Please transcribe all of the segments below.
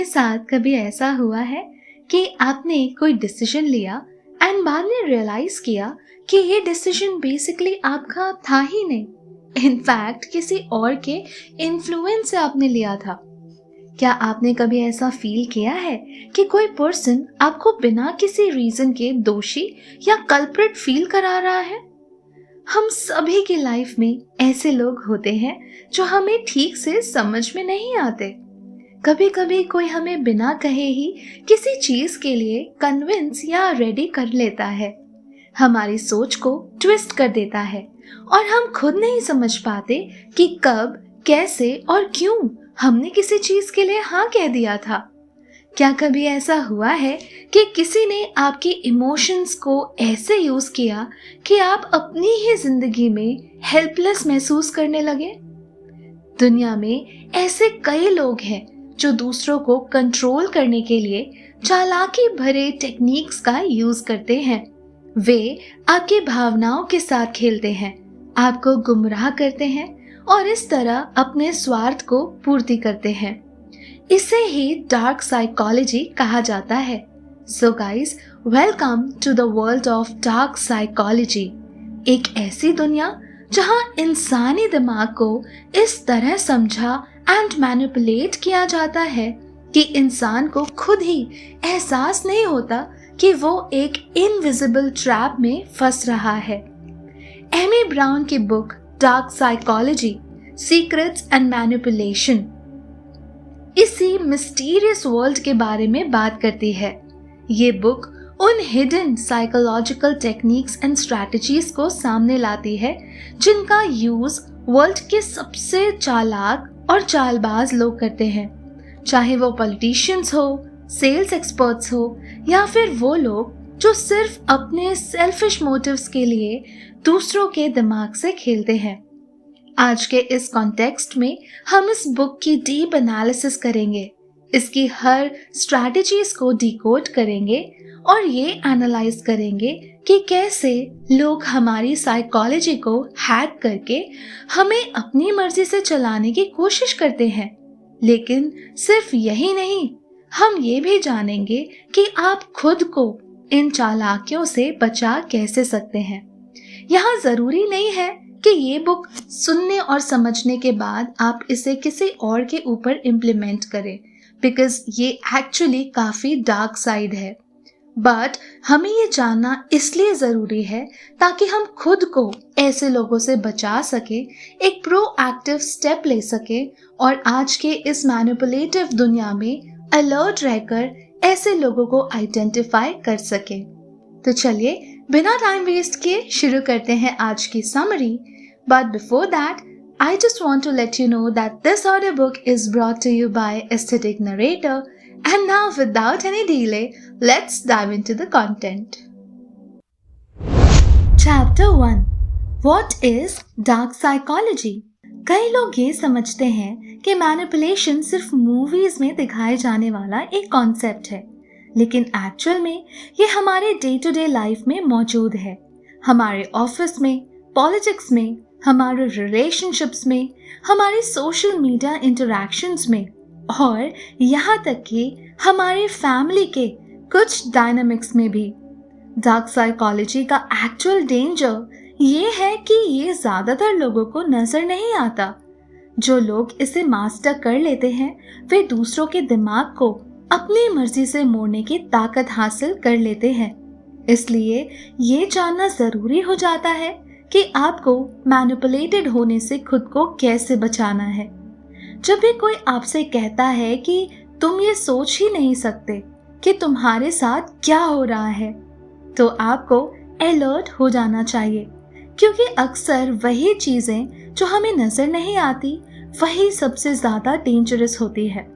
साथ कभी ऐसा हुआ है कि आपने कोई डिसीजन लिया एंड बाद में रियलाइज किया कि ये डिसीजन बेसिकली आपका था ही नहीं, इनफैक्ट किसी और के इन्फ्लुएंस से आपने लिया था? क्या आपने कभी ऐसा फील किया है कि कोई पर्सन आपको बिना किसी रीजन के दोषी या कल्प्रिट फील करा रहा है? हम सभी की लाइफ में ऐसे लोग होते हैं जो हमें ठीक से समझ में नहीं आते। कभी कभी कोई हमें बिना कहे ही किसी चीज के लिए कन्विंस या रेडी कर लेता है, हमारी सोच को ट्विस्ट कर देता है और हम खुद नहीं समझ पाते कि कब, कैसे और क्यों हमने किसी चीज के लिए हाँ कह दिया था। क्या कभी ऐसा हुआ है कि किसी ने आपके इमोशंस को ऐसे यूज किया कि आप अपनी ही जिंदगी में हेल्पलेस महसूस करने लगे? दुनिया में ऐसे कई लोग हैं जो दूसरों को कंट्रोल करने के लिए चालाकी भरे टेक्निक्स का यूज करते हैं। वे आपकी भावनाओं के साथ खेलते हैं, आपको गुमराह करते हैं और इस तरह अपने स्वार्थ को पूर्ति करते हैं। इसे ही डार्क साइकोलॉजी कहा जाता है। So guys, welcome to the world of dark psychology, एक ऐसी दुनिया जहां इंसानी दिमाग को इस तरह समझा एंड मैनिपुलेट किया जाता है कि इंसान को खुद ही एहसास नहीं होता कि वो एक इनविजिबल ट्रैप में फंस रहा है। एमी ब्राउन की book dark psychology, secrets and manipulation इसी मिस्टीरियस वर्ल्ड के बारे में बात करती है। ये बुक उन hidden psychological techniques and strategies को सामने लाती है जिनका यूज वर्ल्ड के सबसे चालाक और चालबाज लोग करते हैं, चाहे वो पॉलिटिशियंस हो, सेल्स एक्सपर्ट्स हो या फिर वो लोग जो सिर्फ अपने सेल्फिश मोटिव्स के लिए दूसरों के दिमाग से खेलते हैं। आज के इस कॉन्टेक्स्ट में हम इस बुक की डीप एनालिसिस करेंगे, इसकी हर स्ट्रैटेजीज को डिकोड करेंगे और ये एनालाइज करेंगे कि कैसे लोग हमारी साइकोलॉजी को हैक करके हमें अपनी मर्जी से चलाने की कोशिश करते हैं। लेकिन सिर्फ यही नहीं, हम ये भी जानेंगे कि आप खुद को इन चालाकियों से बचा कैसे सकते हैं। यहाँ जरूरी नहीं है कि ये बुक सुनने और समझने के बाद आप इसे किसी और के ऊपर इम्प्लीमेंट करें, बिकॉज ये एक्चुअली काफ़ी डार्क साइड है। बट हमें ये जानना इसलिए ज़रूरी है ताकि हम खुद को ऐसे लोगों से बचा सके, एक प्रोएक्टिव स्टेप ले सके और आज के इस मैनिपुलेटिव दुनिया में अलर्ट रहकर ऐसे लोगों को आइडेंटिफाई कर सके। तो चलिए बिना टाइम वेस्ट किए शुरू करते हैं आज की summary. But before that, I just want to let you know that this audiobook is brought to you by Aesthetic Narrator. And now without any delay, let's dive into the content. Chapter 1. What is Dark Psychology? कई लोग ये समझते हैं कि manipulation सिर्फ movies में दिखाए जाने वाला एक कॉन्सेप्ट है, लेकिन एक्चुअल में ये हमारे डे टू डे लाइफ में मौजूद है। हमारे ऑफिस में, पॉलिटिक्स में, हमारे रिलेशनशिप्स में, हमारी सोशल मीडिया इंटरैक्शंस में और यहाँ तक कि हमारे फैमिली के कुछ डायनामिक्स में भी। डार्क साइकोलॉजी का एक्चुअल डेंजर ये है कि ये ज़्यादातर लोगों को नज़र नहीं आता। जो लोग इसे मास्टर कर लेते हैं वे दूसरों के दिमाग को अपनी मर्जी से मोड़ने की ताकत हासिल कर लेते हैं। इसलिए ये जानना ज़रूरी हो जाता है कि आपको मैनिपुलेटेड होने से खुद को कैसे बचाना है। जब भी कोई आपसे कहता है कि तुम ये सोच ही नहीं सकते कि तुम्हारे साथ क्या हो रहा है, तो आपको अलर्ट हो जाना चाहिए, क्योंकि अक्सर वही चीज़ें जो हमें नज़र नहीं आती वही सबसे ज़्यादा डेंजरस होती है।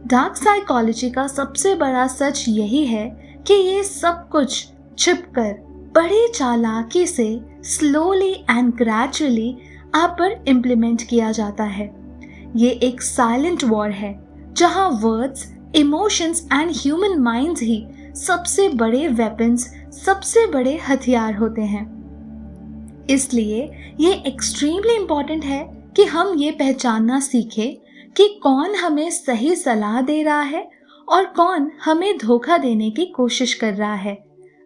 डार्क साइकोलॉजी का सबसे बड़ा सच यही है कि ये सब कुछ छिपकर बड़ी चालाकी से स्लोली एंड ग्रेजुअली आप पर इम्प्लीमेंट किया जाता है। ये एक साइलेंट वॉर है जहां words, emotions and human minds ही सबसे बड़े वेपन्स, सबसे बड़े हथियार होते हैं। इसलिए ये एक्सट्रीमली इम्पॉर्टेंट है कि हम ये पहचानना सीखें कि कौन हमें सही सलाह दे रहा है और कौन हमें धोखा देने की कोशिश कर रहा है।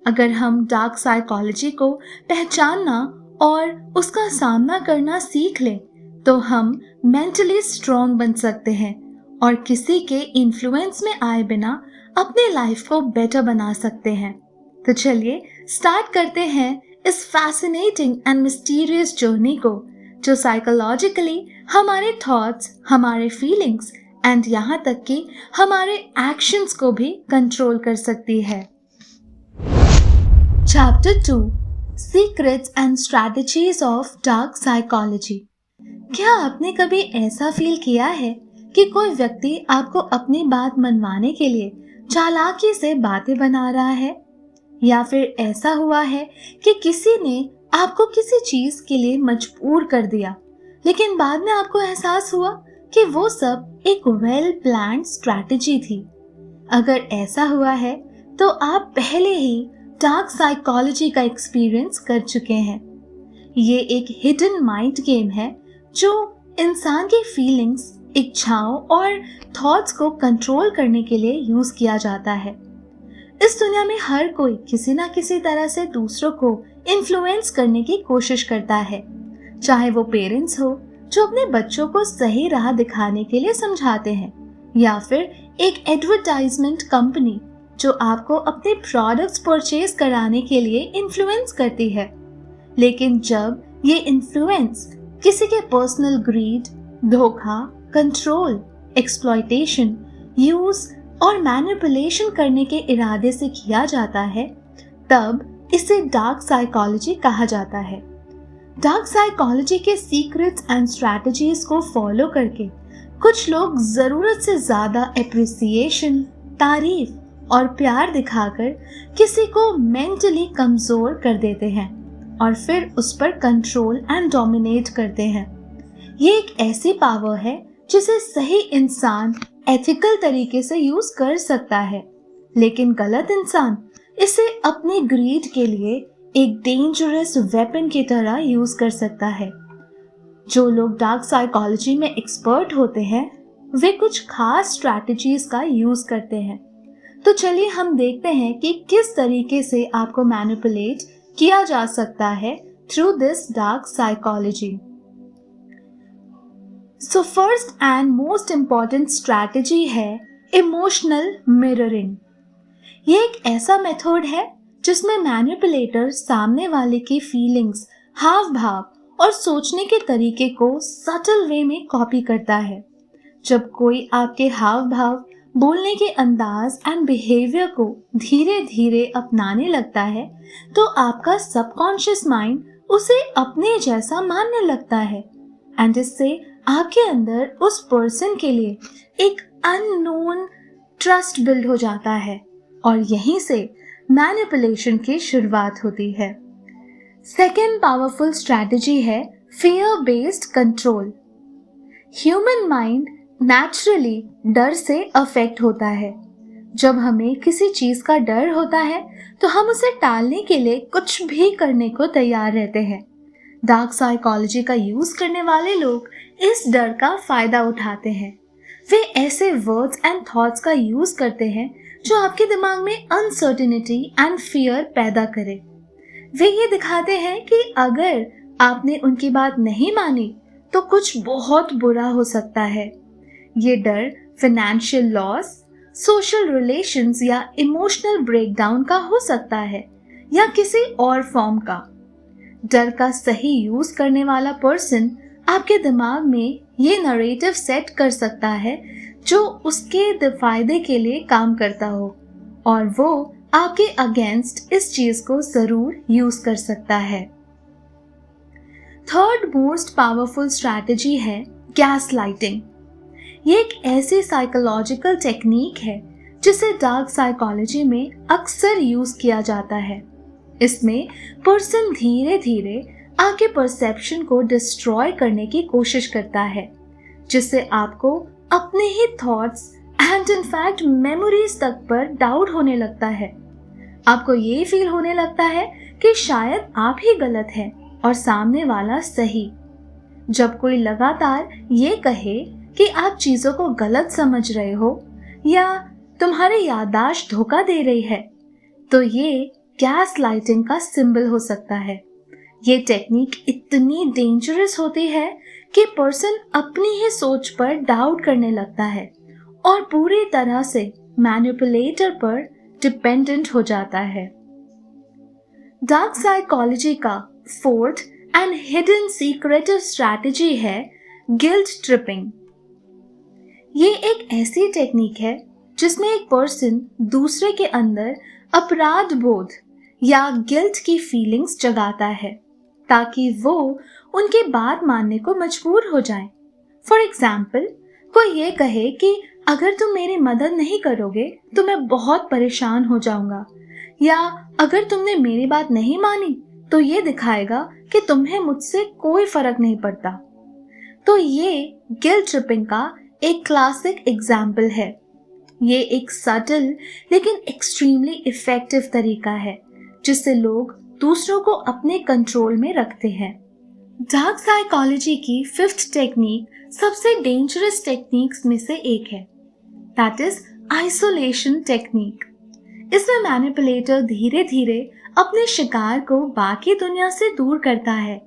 अगर हम डार्क साइकोलॉजी को पहचानना और उसका सामना करना सीख लें तो हम मेंटली स्ट्रांग बन सकते हैं और किसी के इन्फ्लुएंस में आए बिना अपने लाइफ को बेटर बना सकते हैं। तो चलिए स्टार्ट करते हैं इस फैसिनेटिंग एंड मिस्टीरियस जर्नी को, जो साइकोलॉजिकली हमारे थॉट्स, हमारे फीलिंग्स एंड यहाँ तक कि हमारे एक्शंस को भी कंट्रोल कर सकती है। Chapter 2, secrets and strategies of dark psychology. क्या आपने कभी ऐसा फील किया है कि कोई व्यक्ति आपको अपनी बात मनवाने के लिए चालाकी से बातें बना रहा है, या फिर ऐसा हुआ है कि किसी ने आपको किसी चीज के लिए मजबूर कर दिया, लेकिन बाद में आपको एहसास हुआ कि वो सब एक वेल प्लान्ड स्ट्रैटेजी थी। अगर ऐसा हुआ है तो आप पहले ही डार्क साइकोलॉजी का एक्सपीरियंस कर चुके हैं। ये एक हिडन माइंड गेम है जो इंसान की फीलिंग्स, इच्छाओं और थॉट्स को कंट्रोल करने के लिए यूज किया जाता है। इस दुनिया में हर कोई किसी ना किसी तरह से दूसरों को इन्फ्लुएंस करने की कोशिश करता है, चाहे वो पेरेंट्स हो जो अपने बच्चों को सही राह दिखाने के लिए समझाते हैं, या फिर एक एडवर्टाइजमेंट कंपनी जो आपको अपने प्रोडक्ट्स परचेज कराने के लिए इन्फ्लुएंस करती है। लेकिन जब ये इन्फ्लुएंस किसी के पर्सनल ग्रीड, धोखा, कंट्रोल, एक्सप्लॉयटेशन, यूज और मैनिपुलेशन करने के इरादे से किया जाता है, तब इसे डार्क साइकोलॉजी कहा जाता है। डार्क साइकोलॉजी के सीक्रेट्स एंड स्ट्रैटेजीज को फॉलो करके कुछ लोग जरूरत से ज्यादा एप्रिसिएशन, तारीफ और प्यार दिखाकर किसी को मेंटली कमजोर कर देते हैं और फिर उस पर कंट्रोल एंड डोमिनेट करते हैं। ये एक ऐसी पावर है जिसे सही इंसान एथिकल तरीके से यूज कर सकता है, लेकिन गलत इंसान इसे अपने ग्रीड के लिए एक डेंजरस वेपन की तरह यूज कर सकता है। जो लोग डार्क साइकोलॉजी में एक्सपर्ट होते हैं वे कुछ खास स्ट्रैटेजीज का यूज करते हैं। तो चलिए हम देखते हैं कि किस तरीके से आपको मैनिपुलेट किया जा सकता है through this dark psychology. So first and most important strategy है इमोशनल मिररिंग। ये एक ऐसा मेथड है जिसमें मैनिपुलेटर सामने वाले की फीलिंग्स, हाव भाव और सोचने के तरीके को सटल वे में कॉपी करता है। जब कोई आपके हाव भाव, बोलने के अंदाज एंड बिहेवियर को धीरे धीरे अपनाने लगता है तो आपका सबकॉन्शियस माइंड उसे अपने जैसा मानने लगता है एंड इससे आपके अंदर उस पर्सन के लिए एक अननोन ट्रस्ट बिल्ड हो जाता है और यहीं से मैनिपुलेशन की शुरुआत होती है। सेकेंड पावरफुल स्ट्रैटेजी है fear based control. Human mind naturally डर से अफेक्ट होता है। जब हमें किसी चीज का डर होता है तो हम उसे टालने के लिए कुछ भी करने को तैयार रहते हैं। डार्क साइकोलॉजी का यूज करने वाले लोग इस डर का फायदा उठाते हैं। वे ऐसे वर्ड्स एंड थॉट्स का यूज करते हैं जो आपके दिमाग में अनसर्टेनिटी एंड फियर पैदा करे। वे ये दिखाते हैं कि अगर आपने उनकी बात नहीं मानी तो कुछ बहुत बुरा हो सकता है। ये डर फाइनेंशियल लॉस, सोशल रिलेशंस या इमोशनल ब्रेकडाउन का हो सकता है या किसी और फॉर्म का। डर का सही यूज करने वाला पर्सन आपके दिमाग में ये नरेटिव सेट कर सकता है जो उसके फायदे के लिए काम करता हो और वो आपके अगेंस्ट इस चीज को जरूर यूज कर सकता है। थर्ड मोस्ट पावरफुल स्ट्रैटेजी है गैस लाइटिंग। ये एक ऐसी साइकोलॉजिकल टेक्निक है जिसे डार्क साइकोलॉजी में अक्सर यूज किया जाता है। इसमें पर्सन धीरे धीरे आपके परसेप्शन को डिस्ट्रॉय करने की कोशिश करता है, जिससे आपको अपने ही थॉट्स एंड इनफैक्ट मेमोरीज तक पर डाउट होने लगता है। आपको ये फील होने लगता है कि शायद आप ही गलत हैं और सामने वाला सही। जब कोई लगातार ये कहे कि आप चीजों को गलत समझ रहे हो या तुम्हारी याददाश्त धोखा दे रही है, तो ये गैस लाइटिंग का सिंबल हो सकता है। ये टेक्निक इतनी डेंजरस होती है कि पर्सन अपनी ही सोच पर डाउट करने लगता है और पूरी तरह से मैनिपुलेटर पर डिपेंडेंट हो जाता है। डार्क साइकोलॉजी का fourth and hidden secretive strategy है गिल्ट ट्रिपिंग। ये एक ऐसी टेक्निक है जिसमें एक पर्सन दूसरे के अंदर अपराध बोध या गिल्ट की फीलिंग्स जगाता है ताकि वो उनकी बात मानने को मजबूर हो जाए। फॉर एग्जाम्पल, कोई ये कहे कि अगर तुम मेरी मदद नहीं करोगे तो मैं बहुत परेशान हो जाऊंगा, या अगर तुमने मेरी बात नहीं मानी तो ये दिखाएगा कि तुम्हें मुझसे कोई फर्क नहीं पड़ता। तो ये गिल्ट ट्रिपिंग का एक क्लासिक एग्जाम्पल है। ये एक सटल लेकिन एक्सट्रीमली इफेक्टिव तरीका है जिससे लोग दूसरों को अपने कंट्रोल में रखते हैं। डार्क साइकोलॉजी की फिफ्थ टेक्निक सबसे डेंजरस टेक्निक्स में से एक है, दैट इज आइसोलेशन टेक्निक। इसमें मैनिपुलेटर धीरे धीरे अपने शिकार को बाकी दुनिया से दूर करता है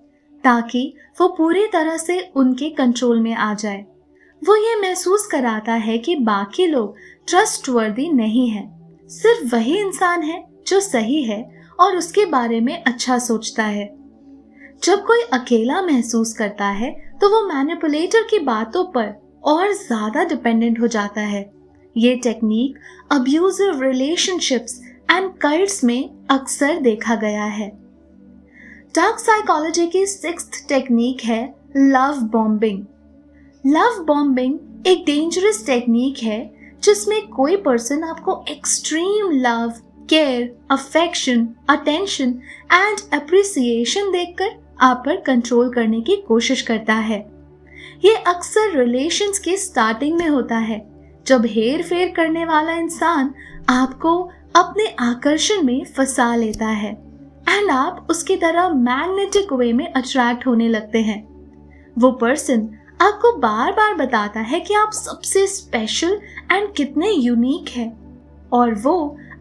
ताकि वो पूरी तरह से उनके कंट्रोल में आ जाए। वो ये महसूस कराता है कि बाकी लोग ट्रस्टवर्दी नहीं है, सिर्फ वही इंसान है जो सही है और उसके बारे में अच्छा सोचता है। जब कोई अकेला महसूस करता है तो वो मैनिपुलेटर की बातों पर और ज्यादा डिपेंडेंट हो जाता है। ये technique abusive relationships and cults में अक्सर देखा गया है। डार्क साइकोलॉजी की सिक्स्थ टेक्निक है लव बॉम्बिंग। लव बॉम्बिंग एक डेंजरस टेक्निक है जिसमें कोई पर्सन आपको extreme love, care, affection, attention and appreciation देकर आप पर कंट्रोल करने की कोशिश करता है। ये अक्सर रिलेशंस के स्टार्टिंग में होता है जब हेर फेर करने वाला इंसान आपको अपने आकर्षण में फंसा लेता है एंड आप उसकी तरह मैग्नेटिक वे में अट्रैक्ट होने लगते हैं। वो पर्सन आपको बार बार बताता है कि आप सबसे स्पेशल एंड कितने यूनिक हैं और वो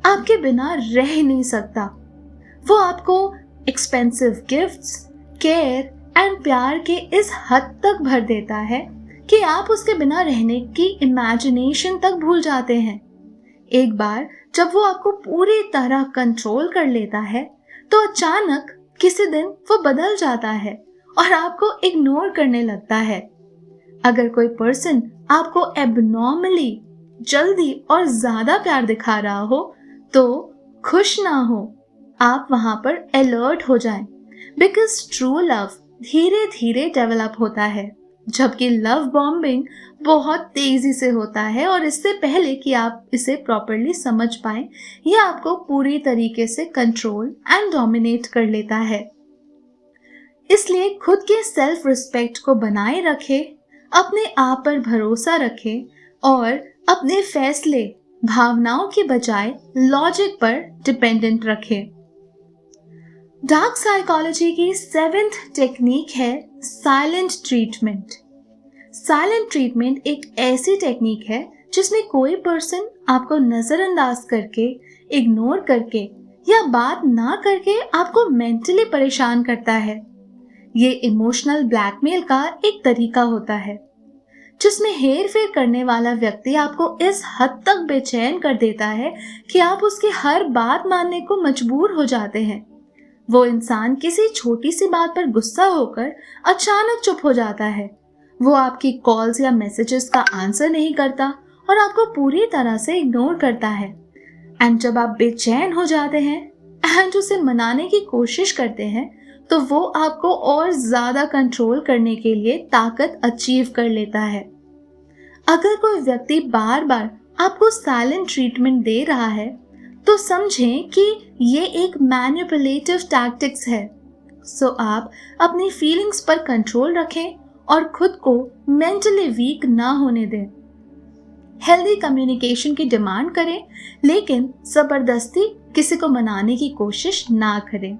आपके बिना रह नहीं सकता। वो आपको एक्सपेंसिव गिफ्ट्स, केयर एंड प्यार के इस हद तक भर देता है कि आप उसके बिना रहने की इमेजिनेशन तक भूल जाते हैं। एक बार जब वो आपको पूरी तरह कंट्रोल कर लेता है तो अचानक किसी दिन वो बदल जाता है और आपको इग्नोर करने लगता है। अगर कोई पर्सन आपको एबनॉर्मली जल्दी और ज्यादा प्यार दिखा रहा हो तो खुश ना हो, आप वहां पर अलर्ट हो जाएं, बिकॉज ट्रू लव धीरे धीरे डेवलप होता है जबकि लव बॉम्बिंग बहुत तेजी से होता है और इससे पहले कि आप इसे प्रॉपरली समझ पाएं, यह आपको पूरी तरीके से कंट्रोल एंड डोमिनेट कर लेता है। इसलिए खुद के सेल्फ रिस्पेक्ट को बनाए रखें, अपने आप पर भरोसा रखें और अपने फैसले भावनाओं की बजाय लॉजिक पर डिपेंडेंट रखें। डार्क साइकोलॉजी की सेवेंथ टेक्निक है साइलेंट ट्रीटमेंट। साइलेंट ट्रीटमेंट एक ऐसी टेक्निक है जिसमें कोई पर्सन आपको नजरअंदाज करके, इग्नोर करके या बात ना करके आपको मेंटली परेशान करता है। ये इमोशनल ब्लैकमेल का एक तरीका होता है जिसमें हेर फेर करने वाला व्यक्ति आपको इस हद तक बेचैन कर देता है कि आप उसकी हर बात मानने को मजबूर हो जाते हैं। वो इंसान किसी छोटी सी बात पर गुस्सा होकर अचानक चुप हो जाता है। वो आपकी कॉल्स या मैसेजेस का आंसर नहीं करता और आपको पूरी तरह से इग्नोर करता है। एंड जब आप बेचैन हो जाते हैं एंड उसे मनाने की कोशिश करते हैं तो वो आपको और ज्यादा कंट्रोल करने के लिए ताकत अचीव कर लेता है। अगर कोई व्यक्ति बार बार आपको साइलेंट ट्रीटमेंट दे रहा है तो समझें कि ये एक मैनिपुलेटिव टैक्टिक्स है। सो आप अपनी फीलिंग्स पर कंट्रोल रखें और खुद को मेंटली वीक ना होने दें। हेल्दी कम्युनिकेशन की डिमांड करें लेकिन जबरदस्ती किसी को मनाने की कोशिश ना करें।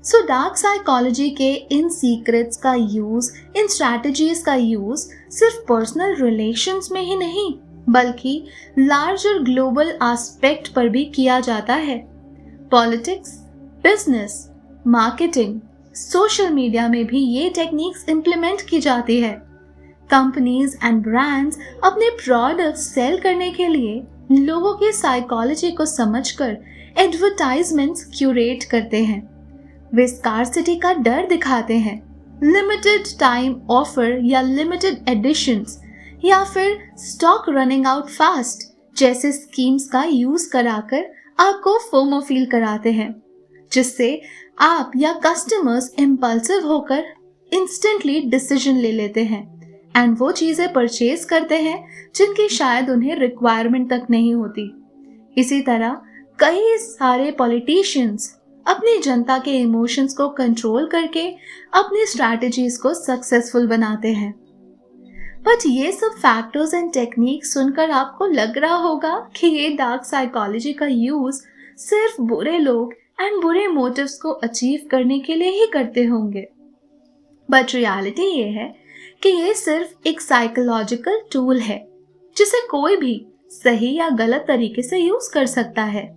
सो डार्क साइकोलॉजी के इन सीक्रेट्स का यूज, इन स्ट्रैटेजीज का यूज सिर्फ पर्सनल रिलेशंस में ही नहीं बल्कि लार्जर ग्लोबल एस्पेक्ट पर भी किया जाता है। Politics, business, marketing, social media में भी ये टेक्निक्स इम्प्लीमेंट की जाती है। कंपनीज एंड ब्रांड्स अपने प्रोडक्ट्स सेल करने के लिए लोगों की साइकोलॉजी को समझकर एडवर्टाइजमेंट्स क्यूरेट करते हैं। वे स्कार्सिटी का डर दिखाते हैं, लिमिटेड टाइम ऑफर या लिमिटेड एडिशंस या फिर स्टॉक रनिंग आउट फास्ट जैसे स्कीम्स का यूज कराकर आपको फोमो फील कराते हैं, जिससे आप या कस्टमर्स इम्पल्सिव होकर इंस्टेंटली डिसीजन ले लेते हैं एंड वो चीजें परचेज करते हैं जिनकी शायद उन्हें रिक्वायरमेंट तक नहीं होती। इसी तरह कई सारे पॉलिटिशियंस अपनी जनता के इमोशंस को कंट्रोल करके अपनी स्ट्रैटेजीज को सक्सेसफुल बनाते हैं। बट ये सब फैक्टर्स एंड टेक्निक सुनकर आपको लग रहा होगा कि ये डार्क साइकोलॉजी का यूज सिर्फ बुरे लोग एंड बुरे मोटिव्स को अचीव करने के लिए ही करते होंगे। बट रियलिटी ये है कि ये सिर्फ एक साइकोलॉजिकल टूल है जिसे कोई भी सही या गलत तरीके से यूज कर सकता है।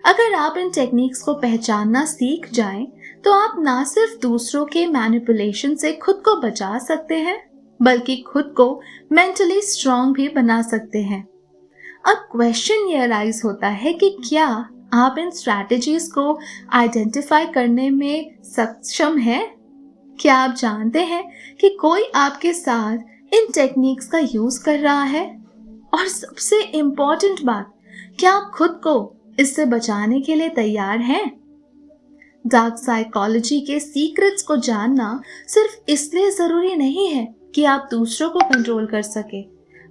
अगर आप इन टेक्निक्स को पहचानना सीख जाएं, तो आप ना सिर्फ दूसरों के मैनिपुलेशन से खुद को बचा सकते हैं बल्कि खुद को मेंटली स्ट्रांग भी बना सकते हैं। अब क्वेश्चन ये अराइज होता है कि क्या आप इन स्ट्रैटेजीज को आइडेंटिफाई करने में सक्षम हैं? क्या आप जानते हैं कि कोई आपके साथ इन टेक्निक्स का यूज कर रहा है? और सबसे इम्पोर्टेंट बात, क्या आप खुद को इससे बचाने के लिए तैयार हैं? डार्क साइकोलॉजी के सीक्रेट्स को जानना सिर्फ इसलिए जरूरी नहीं है कि आप दूसरों को कंट्रोल कर सके,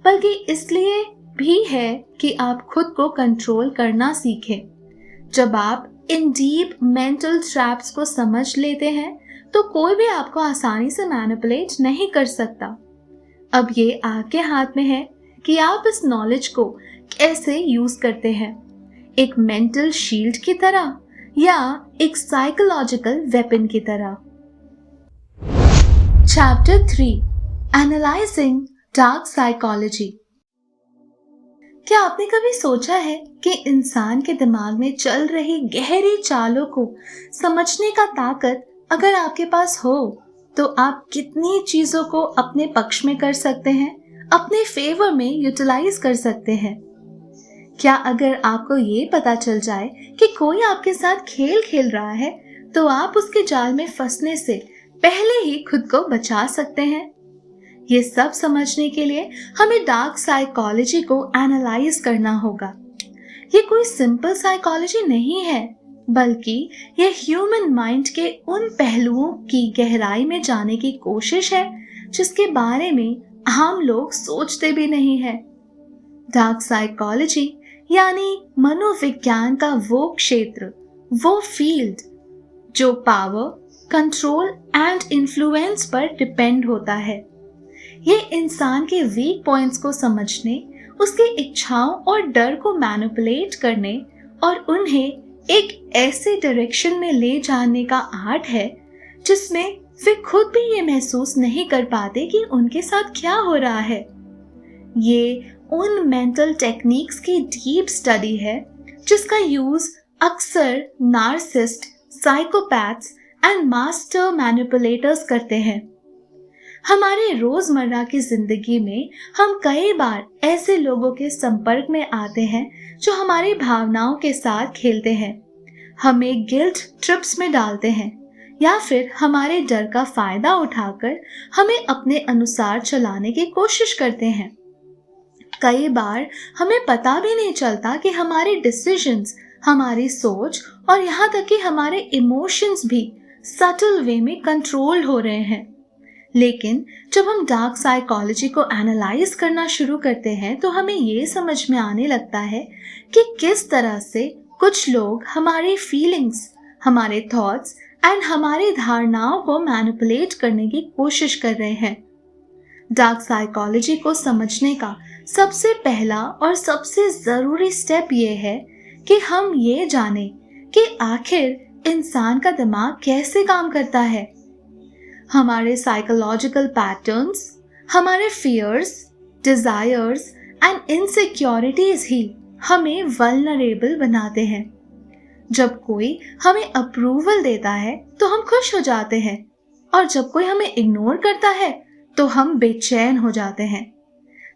बल्कि इसलिए भी है कि आप खुद को कंट्रोल करना सीखें। जब आप इन डीप मेंटल ट्रैप्स को समझ लेते हैं, तो कोई भी आपको आसानी से मैनिपुलेट नहीं कर सकता। अब ये आपके हाथ में है कि आप इस नॉलेज को कैसे यूज करते हैं, एक मेंटल शील्ड की तरह या एक साइकोलॉजिकल वेपन की तरह। Chapter 3, analysing dark psychology. क्या आपने कभी सोचा है कि इंसान के दिमाग में चल रही गहरी चालों को समझने का ताकत अगर आपके पास हो, तो आप कितनी चीजों को अपने पक्ष में कर सकते हैं, अपने फेवर में यूटिलाइज कर सकते हैं? क्या अगर आपको ये पता चल जाए कि कोई आपके साथ खेल खेल रहा है, तो आप उसके जाल में फंसने से पहले ही खुद को बचा सकते हैं? ये सब समझने के लिए हमें डार्क साइकोलॉजी को एनालाइज करना होगा। ये कोई सिंपल साइकोलॉजी नहीं है, बल्कि ये ह्यूमन माइंड के उन पहलुओं की गहराई में जाने की कोशिश है जिसके बारे में आम लोग सोचते भी नहीं है। डार्क साइकोलॉजी यानी मनोविज्ञान का वो क्षेत्र, वो फील्ड जो पावर, कंट्रोल एंड इन्फ्लुएंस पर डिपेंड होता है। ये इंसान के वीक पॉइंट्स को समझने, उसकी इच्छाओं और डर को मैनिपुलेट करने और उन्हें एक ऐसे डायरेक्शन में ले जाने का आर्ट है जिसमें वे खुद भी ये महसूस नहीं कर पाते कि उनके साथ क्या हो रहा है। ये उन मेंटल टेक्निक्स की डीप स्टडी है जिसका यूज अक्सर narcissist, psychopaths and master manipulators करते हैं। हमारे रोजमर्रा की जिंदगी में हम कई बार ऐसे लोगों के संपर्क में आते हैं जो हमारी भावनाओं के साथ खेलते हैं, हमें गिल्ट ट्रिप्स में डालते हैं या फिर हमारे डर का फायदा उठाकर हमें अपने अनुसार चलाने की कोशिश करते हैं। कई बार हमें पता भी नहीं चलता कि हमारे डिसीजंस, हमारी सोच और यहाँ तक कि हमारे इमोशंस भी सटल वे में कंट्रोल हो रहे हैं। लेकिन जब हम डार्क साइकोलॉजी को एनालाइज करना शुरू करते हैं, तो हमें ये समझ में आने लगता है कि किस तरह से कुछ लोग हमारी फीलिंग्स, हमारे थॉट्स एंड हमारी धारणाओं को मैनिपुलेट करने की कोशिश कर रहे हैं। डार्क साइकोलॉजी को समझने का सबसे पहला और सबसे ज़रूरी स्टेप ये है कि हम ये जानें कि आखिर इंसान का दिमाग कैसे काम करता है। हमारे साइकोलॉजिकल पैटर्न्स, हमारे फियर्स, डिजायर्स एंड इनसिक्योरिटीज ही हमें वल्नरेबल बनाते हैं। जब कोई हमें अप्रूवल देता है तो हम खुश हो जाते हैं, और जब कोई हमें इग्नोर करता है तो हम बेचैन हो जाते हैं।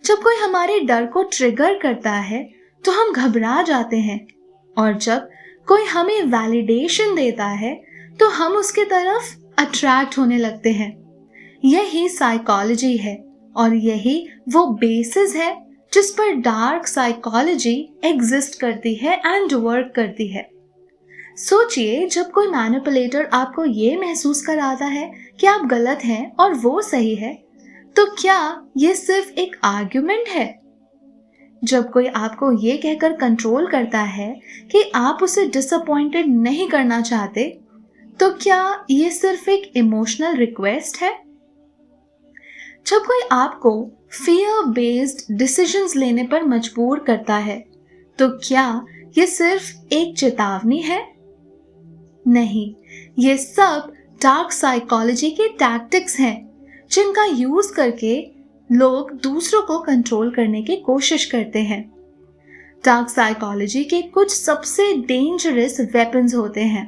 जब कोई हमारे डर को ट्रिगर करता है तो हम घबरा जाते हैं, और जब कोई हमें वैलिडेशन देता है तो हम उसके तरफ अट्रैक्ट होने लगते हैं। यही साइकोलॉजी है, और यही वो बेसिस है जिस पर डार्क साइकोलॉजी एग्जिस्ट करती है एंड वर्क करती है। सोचिए, जब कोई मैनिपुलेटर आपको ये महसूस कराता है कि आप गलत हैं और वो सही है, तो क्या ये सिर्फ एक आर्ग्यूमेंट है? जब कोई आपको ये कहकर कंट्रोल करता है कि आप उसे डिसअपॉइंटेड नहीं करना चाहते, तो क्या ये सिर्फ एक इमोशनल रिक्वेस्ट है? जब कोई आपको फियर बेस्ड डिसीजंस लेने पर मजबूर करता है, तो क्या ये सिर्फ एक चेतावनी है? नहीं, ये सब डार्क साइकोलॉजी के टैक्टिक्स हैं जिनका यूज करके लोग दूसरों को कंट्रोल करने की कोशिश करते हैं। डार्क साइकोलॉजी के कुछ सबसे डेंजरस वेपन्स होते हैं: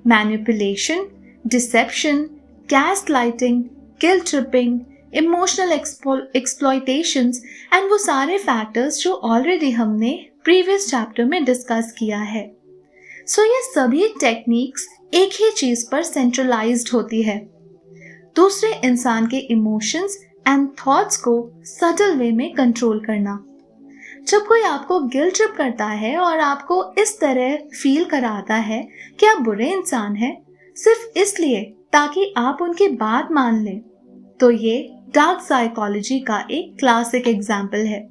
manipulation, deception, gaslighting, guilt tripping, emotional exploitations and वो सारे फैक्टर्स जो ऑलरेडी हमने प्रीवियस चैप्टर में डिस्कस किया है। सो ये सभी टेक्निक्स एक ही चीज पर सेंट्रलाइज्ड होती है: दूसरे इंसान के इमोशंस एंड थॉट्स को सटल वे में कंट्रोल करना। जब कोई आपको गिल्ट ट्रिप करता है और आपको इस तरह फील कराता है कि आप बुरे इंसान हैं सिर्फ इसलिए ताकि आप उनकी बात मान लें, तो ये डार्क साइकोलॉजी का एक क्लासिक एग्जाम्पल है।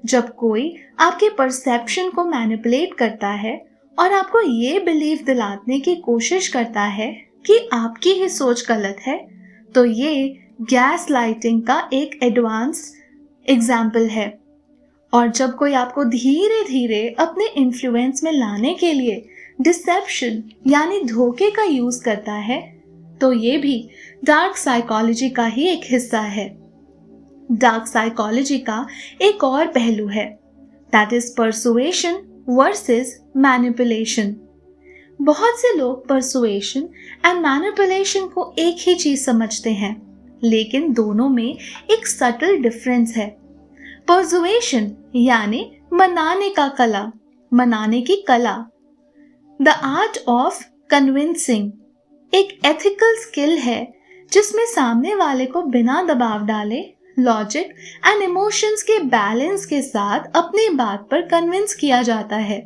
जब कोई आपके परसेप्शन को मैनिपुलेट करता है और आपको ये बिलीव दिलाने की कोशिश करता है कि आपकी ही सोच गलत है, तो ये गैस लाइटिंग का एक एडवांस एग्जाम्पल है। और जब कोई आपको धीरे धीरे अपने इन्फ्लुएंस में लाने के लिए डिसेप्शन यानी धोखे का यूज करता है, तो ये भी डार्क साइकोलॉजी का ही एक हिस्सा है। डार्क साइकोलॉजी का एक और पहलू है, that is persuasion versus manipulation. बहुत से लोग परसुएशन एंड मैनिपुलेशन को एक ही चीज समझते हैं, लेकिन दोनों में एक सटल डिफरेंस है। परसुएशन यानी मनाने की कला, द आर्ट ऑफ कन्विंसिंग, एक एथिकल स्किल है जिसमें सामने वाले को बिना दबाव डाले लॉजिक एंड इमोशंस के बैलेंस के साथ अपनी बात पर कन्विंस किया जाता है।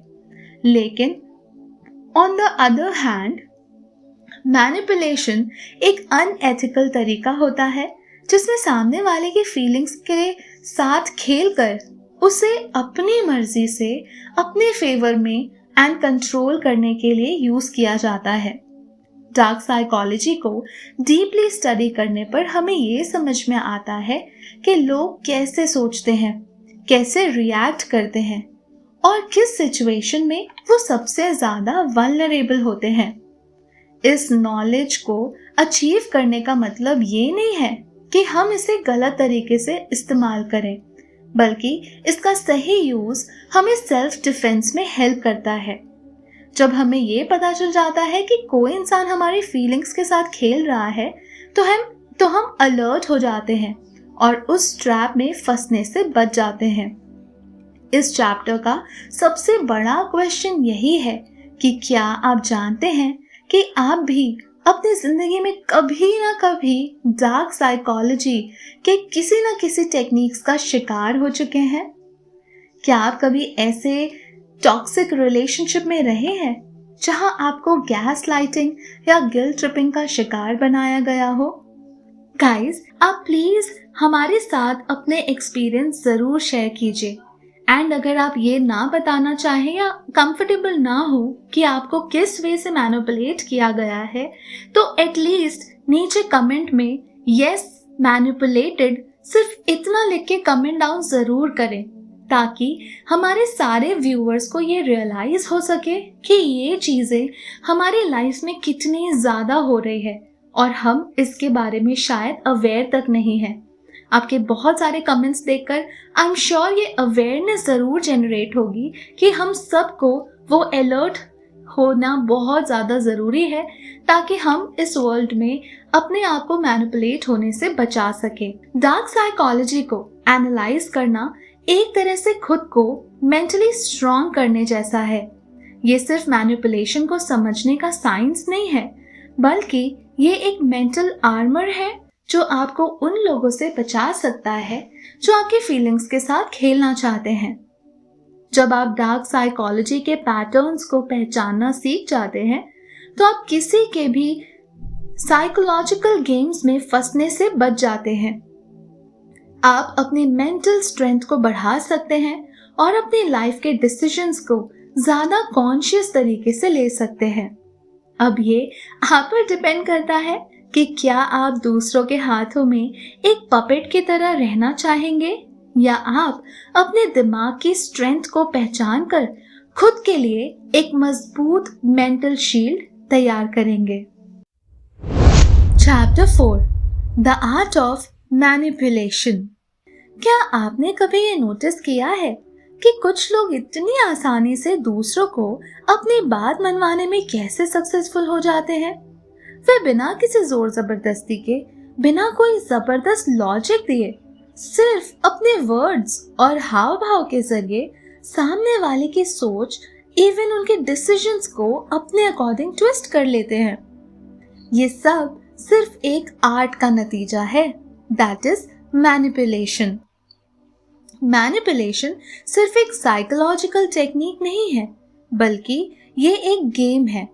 लेकिन on the other hand, manipulation एक अनएथिकल तरीका होता है जिसमें सामने वाले की फीलिंग्स के साथ खेलकर उसे अपनी मर्जी से अपने फेवर में एंड कंट्रोल करने के लिए यूज किया जाता है। डार्क साइकोलॉजी को डीपली स्टडी करने पर हमें ये समझ में आता है कि लोग कैसे सोचते हैं, कैसे रिएक्ट करते हैं और किस सिचुएशन में वो सबसे ज्यादा वल्नरेबल होते हैं। इस नॉलेज को अचीव करने का मतलब ये नहीं है कि हम इसे गलत तरीके से इस्तेमाल करें, बल्कि इसका सही यूज हमें सेल्फ डिफेंस में हेल्प करता है। जब हमें ये पता चल जाता है कि कोई इंसान हमारी फीलिंग्स के साथ खेल रहा है, तो हम अलर्ट हो जाते हैं और उस ट्रैप में फंसने से बच जाते हैं। इस चैप्टर का सबसे बड़ा क्वेश्चन यही है कि क्या आप जानते हैं कि आप भी अपनी जिंदगी में कभी ना कभी डार्क साइकोलॉजी के किसी न किसी टेक्निक्स का शिकार हो चुके हैं? क्या आप कभी ऐसे टॉक्सिक रिलेशनशिप में रहे हैं जहां आपको गैस लाइटिंग या गिल्ट ट्रिपिंग का शिकार बनाया गया हो? गाइस, आप प्लीज हमारे साथ अपने एक्सपीरियंस जरूर शेयर कीजिए। एंड अगर आप ये ना बताना चाहें या कंफर्टेबल ना हो कि आपको किस वे से मैनिपुलेट किया गया है, तो एटलीस्ट नीचे कमेंट में यस मैनिपुलेटेड सिर्फ इतना लिख के कमेंट डाउन जरूर करें, ताकि हमारे सारे व्यूअर्स को ये रियलाइज हो सके कि ये चीज़ें हमारी लाइफ में कितनी ज़्यादा हो रही है और हम इसके बारे में शायद अवेयर तक नहीं है। आपके बहुत सारे कमेंट्स देखकर आई एम श्योर ये अवेयरनेस ज़रूर जनरेट होगी कि हम सबको वो अलर्ट होना बहुत ज़्यादा ज़रूरी है ताकि हम इस वर्ल्ड में अपने आप को मैनिपुलेट होने से बचा सके। डार्क साइकोलॉजी को एनालाइज करना एक तरह से खुद को मेंटली स्ट्रॉन्ग करने जैसा है। ये सिर्फ मैनिपुलेशन को समझने का साइंस नहीं है, बल्कि ये एक मेंटल आर्मर है जो आपको उन लोगों से बचा सकता है जो आपकी फीलिंग्स के साथ खेलना चाहते हैं। जब आप डार्क साइकोलॉजी के पैटर्न्स को पहचानना सीख जाते हैं तो आप किसी के भी साइकोलॉजिकल गेम्स में फंसने से बच जाते हैं। आप अपनी मेंटल स्ट्रेंथ को बढ़ा सकते हैं और अपनी लाइफ के डिसीजंस को ज़्यादा कॉन्शियस तरीके से ले सकते हैं। अब ये आप पर डिपेंड करता है कि क्या आप दूसरों के हाथों में एक पपेट की तरह रहना चाहेंगे या आप अपने दिमाग की स्ट्रेंथ को पहचान कर खुद के लिए एक मजबूत मेंटल शील्ड तैयार करेंगे। Chapter 4 the art of manipulation. क्या आपने कभी ये नोटिस किया है कि कुछ लोग इतनी आसानी से दूसरों को अपनी बात मनवाने में कैसे सक्सेसफुल हो जाते हैं? वे बिना किसी जोर जबरदस्ती के, बिना कोई जबरदस्त लॉजिक दिए, सिर्फ अपने वर्ड्स और हाव भाव के जरिए सामने वाले की सोच, इवन उनके डिसीजंस को अपने अकॉर्डिंग ट्विस्ट कर लेते हैं। ये सब सिर्फ एक आर्ट का नतीजा है, दैट इज मैनिपुलेशन। मैनिपुलेशन सिर्फ एक साइकोलॉजिकल टेक्निक नहीं है, बल्कि ये एक गेम है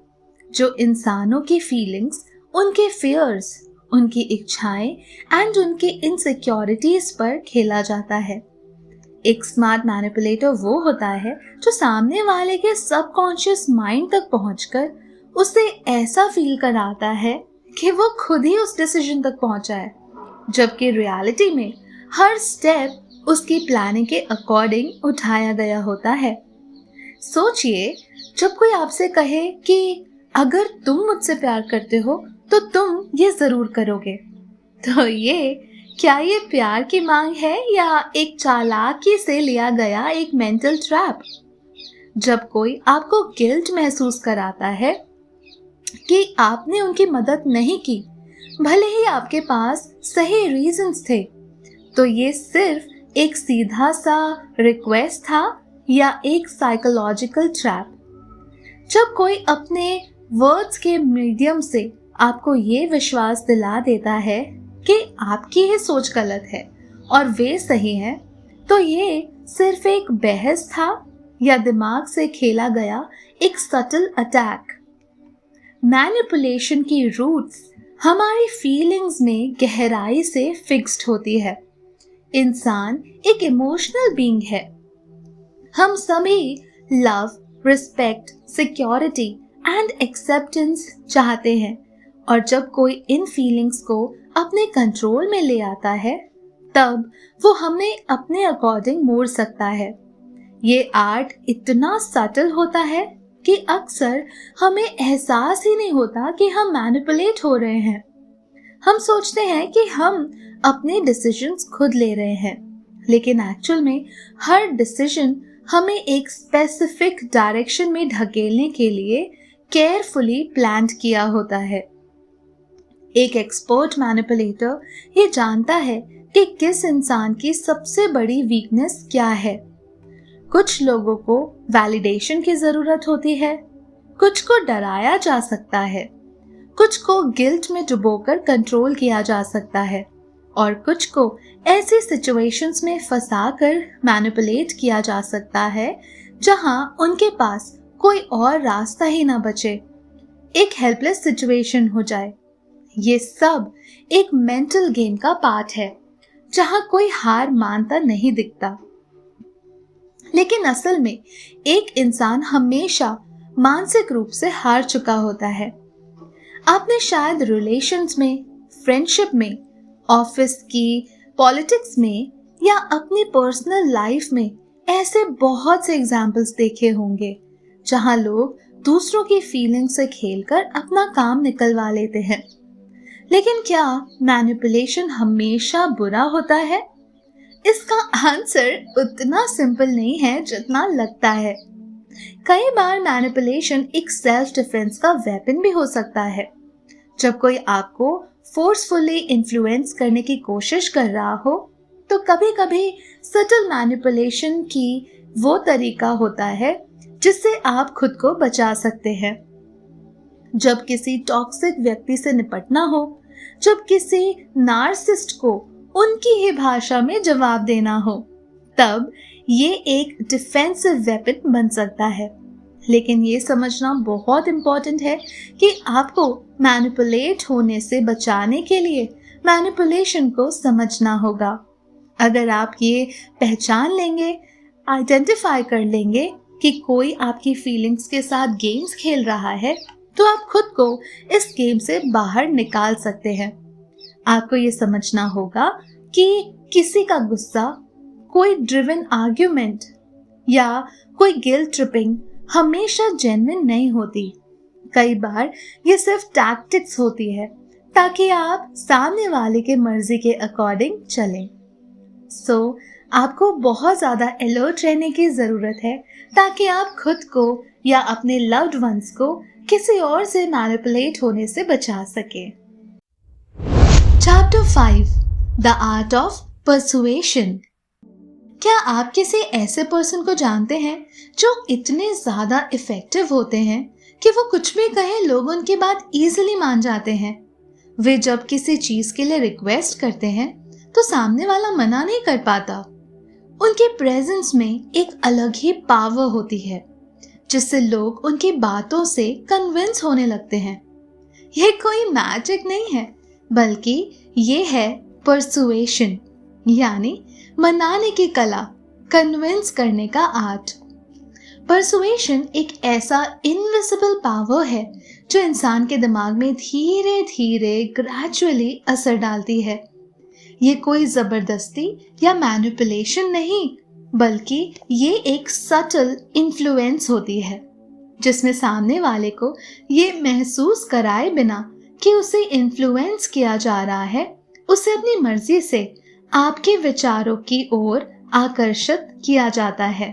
जो इंसानों की फीलिंग्स, उनके फियर्स, उनकी इच्छाएं एंड उनकी इनसिक्योरिटीज पर खेला जाता है। एक स्मार्ट मैनिपुलेटर वो होता है जो सामने वाले के सबकॉन्शियस माइंड तक पहुंचकर उसे ऐसा फील कराता है कि वो खुद ही उस डिसीजन तक पहुंचा है, जबकि रियलिटी में हर स्टेप उसकी प्लानिंग के अकॉर्डिंग उठाया गया होता है। सोचिए, जब कोई आपसे कहे कि अगर तुम मुझसे प्यार करते हो तो तुम ये जरूर करोगे, तो क्या ये प्यार की मांग है या एक चालाकी से लिया गया एक मेंटल ट्रैप? जब कोई आपको गिल्ट महसूस कराता है कि आपने उनकी मदद नहीं की, भले ही आपके पास सही रीजंस थे, तो ये सिर्फ एक सीधा सा रिक्वेस्ट था या एक साइकोलॉजिकल ट्रैप? जब कोई अपने वर्ड्स के मीडियम से आपको ये विश्वास दिला देता है कि आपकी ही सोच गलत है और वे सही है, तो ये सिर्फ एक बहस था या दिमाग से खेला गया एक सटल अटैक? मैनिपुलेशन की रूट्स हमारी फीलिंग्स में गहराई से फिक्स्ड होती है। इंसान एक इमोशनल बीइंग है। हम सभी love, respect, security and acceptance चाहते हैं, और जब कोई इन फीलिंग्स को अपने कंट्रोल में ले आता है, तब वो हमें अपने अकॉर्डिंग मोड़ सकता है। ये आर्ट इतना सटल होता है कि अक्सर हमें एहसास ही नहीं होता कि हम मैनिपुलेट हो रहे हैं। हम सोचते हैं कि हम अपने डिसीजंस खुद ले रहे हैं, लेकिन एक्चुअल में हर डिसीजन हमें एक स्पेसिफिक डायरेक्शन में ढकेलने के लिए केयरफुली प्लान किया होता है। एक एक्सपर्ट मैनिपुलेटर ये जानता है कि किस इंसान की सबसे बड़ी वीकनेस क्या है। कुछ लोगों को वैलिडेशन की जरूरत होती है, कुछ को डराया जा सकता है, कुछ को गिल्ट में डुबोकर कंट्रोल किया जा सकता है, और कुछ को ऐसी सिचुएशंस में फंसाकर मैनिपुलेट किया जा सकता है जहां उनके पास कोई और रास्ता ही ना बचे, एक हेल्पलेस सिचुएशन हो जाए। ये सब एक मेंटल गेम का पार्ट है जहां कोई हार मानता नहीं दिखता, लेकिन असल में एक इंसान हमेशा मानसिक रूप से हार चुका होता है। आपने शायद रिलेशंस में, फ्रेंडशिप में, ऑफिस की पॉलिटिक्स में या अपनी पर्सनल लाइफ में ऐसे बहुत से एग्जाम्पल्स देखे होंगे जहां लोग दूसरों की फीलिंग से खेलकर अपना काम निकलवा लेते हैं। लेकिन क्या मैनिपुलेशन हमेशा बुरा होता है? इसका आंसर उतना सिंपल नहीं है जितना लगता है। कई बार मैनिपुलेशन एक सेल्फ डिफेंस का वेपन भी हो सकता है। जब कोई आपको फोर्सफुली इन्फ्लुएंस करने की कोशिश कर रहा हो, तो कभी कभी सटल मैनिपुलेशन की वो तरीका होता है जिससे आप खुद को बचा सकते हैं। जब किसी टॉक्सिक व्यक्ति से निपटना हो, जब किसी नार्सिसिस्ट को उनकी ही भाषा में जवाब देना हो, तब ये एक डिफेंसिव वेपन बन सकता है। लेकिन ये समझना बहुत इंपॉर्टेंट है कि आपको मैनिपुलेट होने से बचाने के लिए मैनिपुलेशन को समझना होगा। अगर आप ये पहचान लेंगे, आइडेंटिफाई कर लेंगे कि कोई आपकी फीलिंग्स के साथ गेम्स खेल रहा है, तो आप खुद को इस गेम से बाहर निकाल सकते हैं। आपको ये समझना होगा कि किसी का गुस्सा, कोई ड्रिवन आर्ग्यूमेंट या कोई गिल्ट ट्रिपिंग हमेशा जेन्युइन नहीं होती। कई बार ये सिर्फ टैक्टिक्स होती है ताकि आप सामने वाले के मर्जी के अकॉर्डिंग चलें। आपको बहुत ज़्यादा अलर्ट रहने की ज़रूरत है ताकि आप खुद को या अपने लव्ड वंस को किसी और से मैनिपुलेट होने से बचा सके। Chapter 5 the art of persuasion. क्या आप किसी ऐसे पर्सन को जानते हैं जो इतने ज़्यादा इफ़ेक्टिव होते हैं कि वो कुछ भी कहें लोग उनकी बात इजीली मान जाते हैं? वे जब किसी चीज़ के लिए रिक्वेस्ट करते हैं तो सामने वाला मना नहीं कर पाता। उनके प्रेजेंस में एक अलग ही पावर होती है जिससे लोग उनकी बातों से कन्विंस होने लगते हैं। यह कोई मैजिक नहीं है, बल्कि ये है परसुएशन, यानी मनाने की कला, कन्विंस करने का आर्ट। परसुएशन एक ऐसा इनविजिबल पावर है जो इंसान के दिमाग में धीरे धीरे ग्रेजुअली असर डालती है। ये कोई जबरदस्ती या मैनिपुलेशन नहीं, बल्कि ये एक सटल इन्फ्लुएंस होती है जिसमें सामने वाले को ये महसूस कराए बिना कि उसे इन्फ्लुएंस किया जा रहा है, उसे अपनी मर्जी से आपके विचारों की ओर आकर्षित किया जाता है।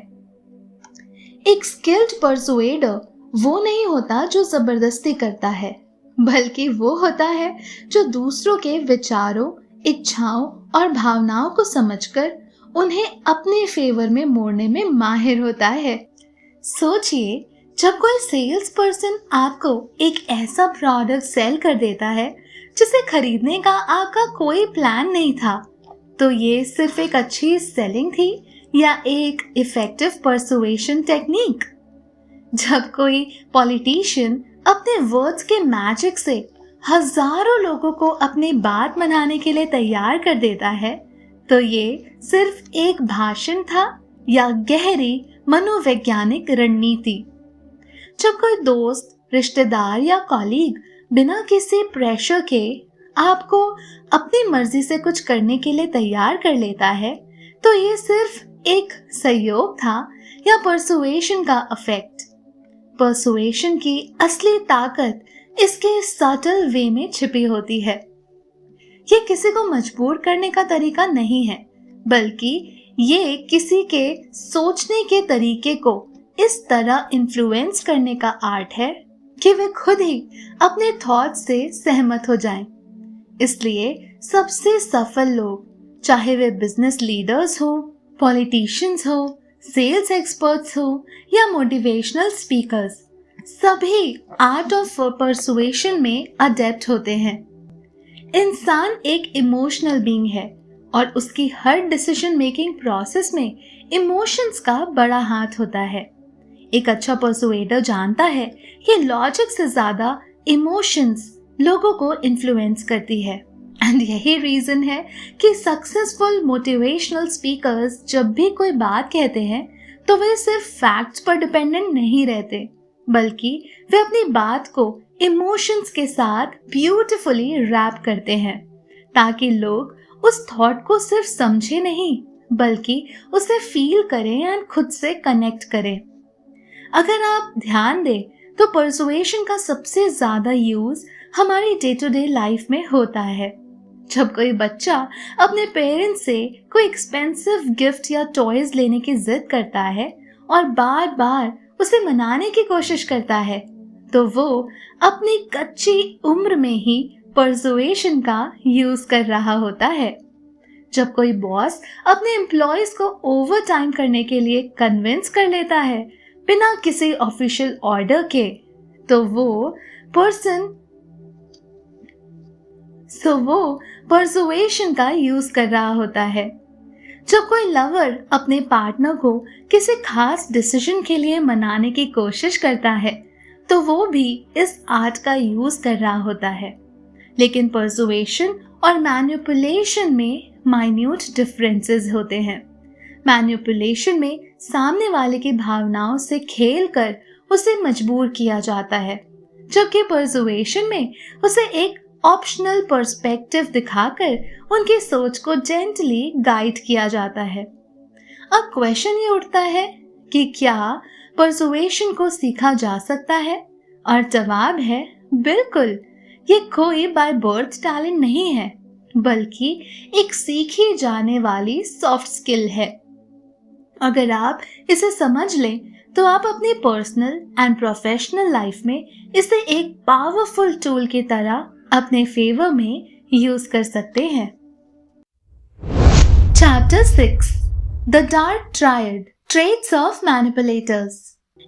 एक स्किल्ड परसुएडर वो नहीं होता जो जबरदस्ती करता है, बल्कि वो होता है जो दूसरों के विचारों, इच्छाओं और भावनाओं को समझकर उन्हें अपने फेवर में मोड़ने में माहिर होता है। सोचिए, जब कोई सेल्स पर्सन आपको एक ऐसा प्रोडक्ट सेल कर देता है जिसे खरीदने का आपका कोई प्लान नहीं था, तो ये सिर्फ एक अच्छी सेलिंग थी या एक इफेक्टिव परसुएशन टेक्निक? जब कोई पॉलिटिशियन अपने वर्ड्स के मैजिक से हजारों लोगों को अपनी बात मनाने के लिए तैयार कर देता है, तो ये सिर्फ एक भाषण था या गहरी मनोवैज्ञानिक रणनीति? जब कोई दोस्त, रिश्तेदार या कॉलीग बिना किसी प्रेशर के आपको अपनी मर्जी से कुछ करने के लिए तैयार कर लेता है, तो ये सिर्फ एक सहयोग था या परसुएशन का इफेक्ट? परसुएशन की असली ताकत इसके सटल वे में छिपी होती है। ये किसी को मजबूर करने का तरीका नहीं है, बल्कि ये किसी के सोचने के तरीके को इस तरह इन्फ्लुएंस करने का आर्ट है कि वे खुद ही अपने थॉट्स से सहमत हो जाएं। इसलिए सबसे सफल लोग, चाहे वे बिजनेस लीडर्स हो, पॉलिटिशियंस हो, सेल्स एक्सपर्ट्स हो या मोटिवेशनल स्पीकर्स, सभी आर्ट ऑफ परसुएशन में अडेप्ट होते हैं। इंसान एक इमोशनल बीइंग है और उसकी हर डिसीजन मेकिंग प्रोसेस में इमोशंस का बड़ा हाथ होता है। एक अच्छा परसुएडर जानता है कि लॉजिक से ज्यादा इमोशंस लोगों को इन्फ्लुएंस करती है। एंड यही रीजन है कि सक्सेसफुल मोटिवेशनल स्पीकर्स जब भी कोई बात कहते हैं तो वे सिर्फ फैक्ट्स पर डिपेंडेंट नहीं रहते, बल्कि वे अपनी बात को इमोशंस के साथ ब्यूटीफुली रैप करते हैं ताकि लोग उस थॉट को सिर्फ समझे नहीं, बल्कि उसे फील करें एंड खुद से कनेक्ट करें। अगर आप ध्यान दें तो परसुएशन का सबसे ज्यादा यूज हमारी डे टू डे लाइफ में होता है। जब कोई बच्चा अपने पेरेंट्स से कोई एक्सपेंसिव गिफ्ट या टॉयज लेने की जिद करता है और बार बार उसे मनाने की कोशिश करता है, तो वो अपनी कच्ची उम्र में ही परसुएशन का यूज कर रहा होता है। जब कोई बॉस अपने एम्प्लॉयज को ओवर टाइम करने के लिए कन्विंस कर लेता है बिना किसी ऑफिशियल ऑर्डर के, तो वो परसुएशन का यूज कर रहा होता है। जब कोई लवर अपने पार्टनर को किसी खास डिसीजन के लिए मनाने की कोशिश करता है, तो वो भी इस आर्ट का यूज कर रहा होता है। लेकिन परसुएशन और मैनिपुलेशन में माइन्यूट डिफरेंसेस होते हैं। मैनिपुलेशन में सामने वाले की भावनाओं से खेलकर उसे मजबूर किया जाता है, जबकि परसुएशन में उसे एक ऑप्शनल पर्सपेक्टिव दिखाकर उनकी सोच को जेंटली गाइड किया जाता है। अब क्वेश्चन ये उठता है कि क्या परसुएशन को सीखा जा सकता है? और जवाब है बिल्कुल। ये कोई बाय बर्थ टैलेंट नहीं है, बल्कि एक सीखी जाने वाली सॉफ्ट स्किल है। अगर आप इसे समझ लें तो आप अपनी पर्सनल एंड प्रोफेशनल लाइफ में इसे एक पावरफुल टूल की तरह अपने फेवर में यूज कर सकते हैं। Chapter 6 the dark triad traits of manipulators.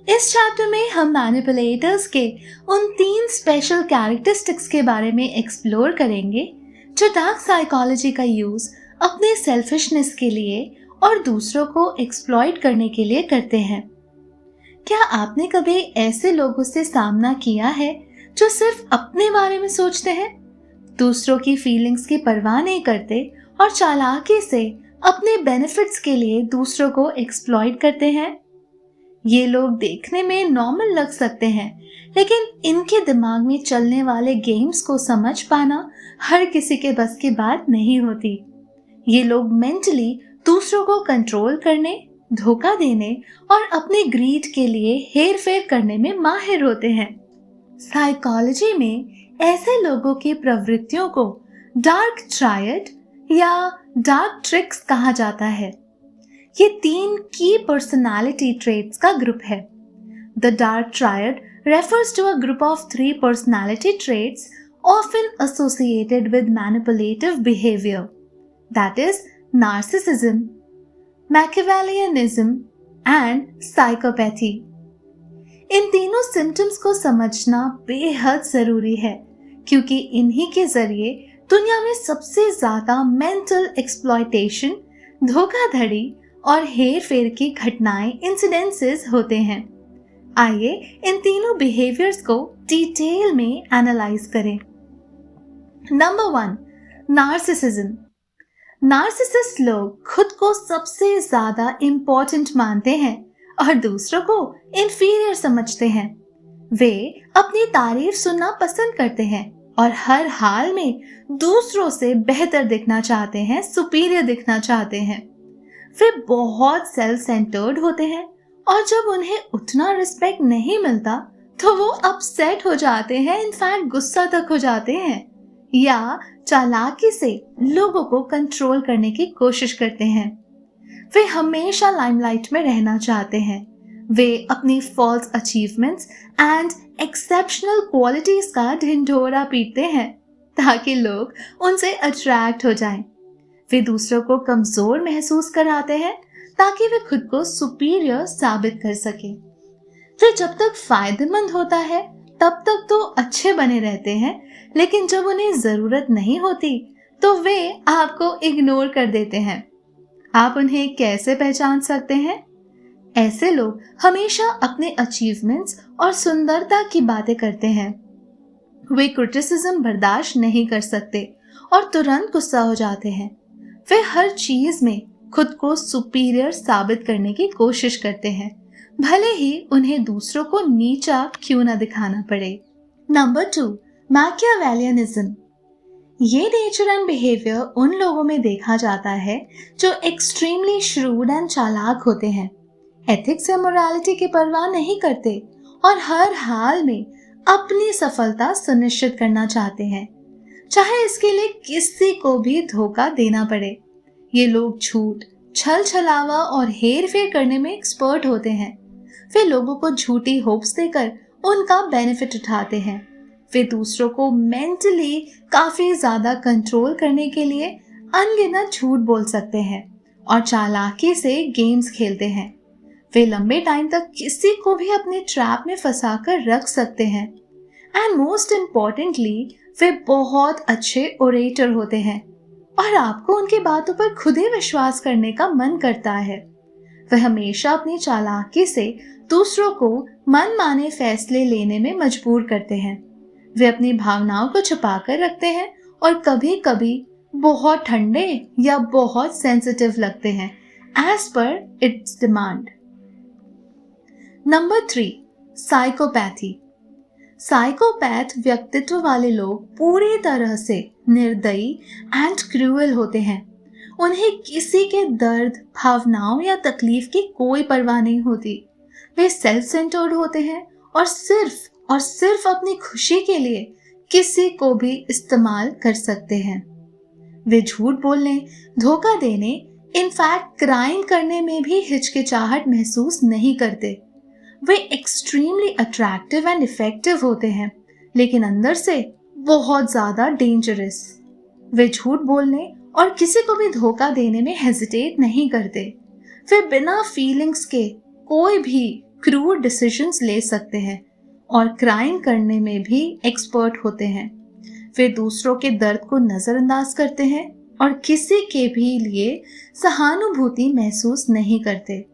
इस चैप्टर में हम मैनिपुलेटर्स के उन 3 स्पेशल कैरेक्टरिस्टिक्स के बारे में एक्सप्लोर करेंगे जो डार्क साइकोलॉजी का यूज अपने सेल्फिशनेस के लिए और दूसरों को एक्सप्लॉइट करने के लिए करते हैं। क्या आपने कभी ऐसे लोगों से सामना किया है जो सिर्फ अपने बारे में सोचते हैं, दूसरों की फीलिंग्स की परवाह नहीं करते और चालाकी से अपने बेनिफिट्स के लिए दूसरों को एक्सप्लॉइट करते हैं? ये लोग देखने में नॉर्मल लग सकते हैं, लेकिन इनके दिमाग में चलने वाले गेम्स को समझ पाना हर किसी के बस की बात नहीं होती। ये लोग मेंटली दूसरों को कंट्रोल करने, धोखा देने और अपने ग्रीड के लिए हेर फेर करने में माहिर होते हैं। साइकोलॉजी में ऐसे लोगों की प्रवृत्तियों को डार्क ट्रायड या डार्क ट्रिक्स कहा जाता है। ये 3 की पर्सनालिटी ट्रेट्स का ग्रुप है। The dark triad refers to a group of 3 personality traits often associated with manipulative behavior, that is narcissism, Machiavellianism and psychopathy. इन तीनों सिम्टम्स को समझना बेहद जरूरी है, क्योंकि इन्हीं के जरिए दुनिया में सबसे ज्यादा मेंटल एक्सप्लॉयटेशन, धोखाधड़ी और हेर फेर की घटनाएं, इंसिडेंसेस होते हैं। आइए इन तीनों बिहेवियर्स को डिटेल में एनालाइज करें। Number 1, narcissism. नार्सिसिस्ट लोग खुद को सबसे ज्यादा इम्पोर्टेंट मानते हैं और दूसरों को इंफीरियर समझते हैं। वे अपनी तारीफ सुनना पसंद करते हैं और हर हाल में दूसरों से बेहतर दिखना चाहते हैं, सुपीरियर दिखना चाहते हैं। वे बहुत सेल्फ सेंटर्ड होते हैं और जब उन्हें उतना रिस्पेक्ट नहीं मिलता तो वो अपसेट हो जाते हैं, इनफैक्ट गुस्सा तक हो जाते हैं या चालाकी से लोगों को कंट्रोल करने की कोशिश करते हैं। वे हमेशा लाइमलाइट में रहना चाहते हैं। वे अपनी false achievements and exceptional qualities का ढिंढोरा पीटते हैं ताकि लोग उनसे अट्रैक्ट हो जाएं। वे दूसरों को कमजोर महसूस कराते हैं ताकि वे खुद को सुपीरियर साबित कर सके। वे जब तक फायदेमंद होता है तब तक तो अच्छे बने रहते हैं, लेकिन जब उन्हें जरूरत नहीं होती तो वे आपको इग्नोर कर देते हैं। आप उन्हें कैसे पहचान सकते हैं? ऐसे लोग हमेशा अपने अचीवमेंट्स और सुंदरता की बातें करते हैं। वे क्रिटिसिज्म बर्दाश्त नहीं कर सकते और तुरंत गुस्सा हो जाते हैं। वे हर चीज में खुद को सुपीरियर साबित करने की कोशिश करते हैं, भले ही उन्हें दूसरों को नीचा क्यों न दिखाना पड़े। Number 2, Machiavellianism. ये नेचर एंड बिहेवियर उन लोगों में देखा जाता है जो एक्सट्रीमली श्रूड एंड चालाक होते हैं, एथिक्स या मोरालिटी की परवाह नहीं करते और हर हाल में अपनी सफलता सुनिश्चित करना चाहते हैं, चाहे इसके लिए किसी को भी धोखा देना पड़े। ये लोग झूठ, छल छलावा और हेर फेर करने में एक्सपर्ट होते हैं। वे लोगों को झूठी होप्स देकर उनका बेनिफिट उठाते हैं। वे दूसरों को मेंटली काफी ज्यादा कंट्रोल करने के लिए अनगिनत झूठ बोल सकते हैं और चालाकी से गेम्स खेलते हैं। वे लंबे टाइम तक किसी को भी अपने ट्रैप में फंसाकर रख सकते हैं। एंड मोस्ट इम्पॉर्टेंटली, वे बहुत अच्छे ओरेटर होते हैं और आपको उनकी बातों पर खुद ही विश्वास करने का मन करता है। वे हमेशा अपनी चालाकी से दूसरों को मनमाने फैसले लेने में मजबूर करते हैं। वे अपनी भावनाओं को छुपाकर रखते हैं और कभी कभी बहुत ठंडे या बहुत सेंसिटिव लगते हैं as per its demand. Number 3, psychopathy. Psychopath व्यक्तित्व वाले लोग पूरी तरह से निर्दयी एंड क्रूअल होते हैं। उन्हें किसी के दर्द, भावनाओं या तकलीफ की कोई परवाह नहीं होती। वे सेल्फ सेंटर्ड होते हैं और सिर्फ अपनी खुशी के लिए किसी को भी इस्तेमाल कर सकते हैं। वे झूठ बोलने, धोखा देने, इनफैक्ट क्राइम करने में भी हिचकिचाहट महसूस नहीं करते। वे एक्सट्रीमली अट्रैक्टिव एंड इफेक्टिव होते हैं, लेकिन अंदर से बहुत ज्यादा डेंजरस। वे झूठ बोलने और किसी को भी धोखा देने में हेजिटेट नहीं करते। वे बिना फीलिंग्स के कोई भी क्रूर डिसीजंस ले सकते हैं और क्राइम करने में भी एक्सपर्ट होते हैं। वे दूसरों के दर्द को नजरअंदाज करते हैं और किसी के भी लिए सहानुभूति महसूस नहीं करते।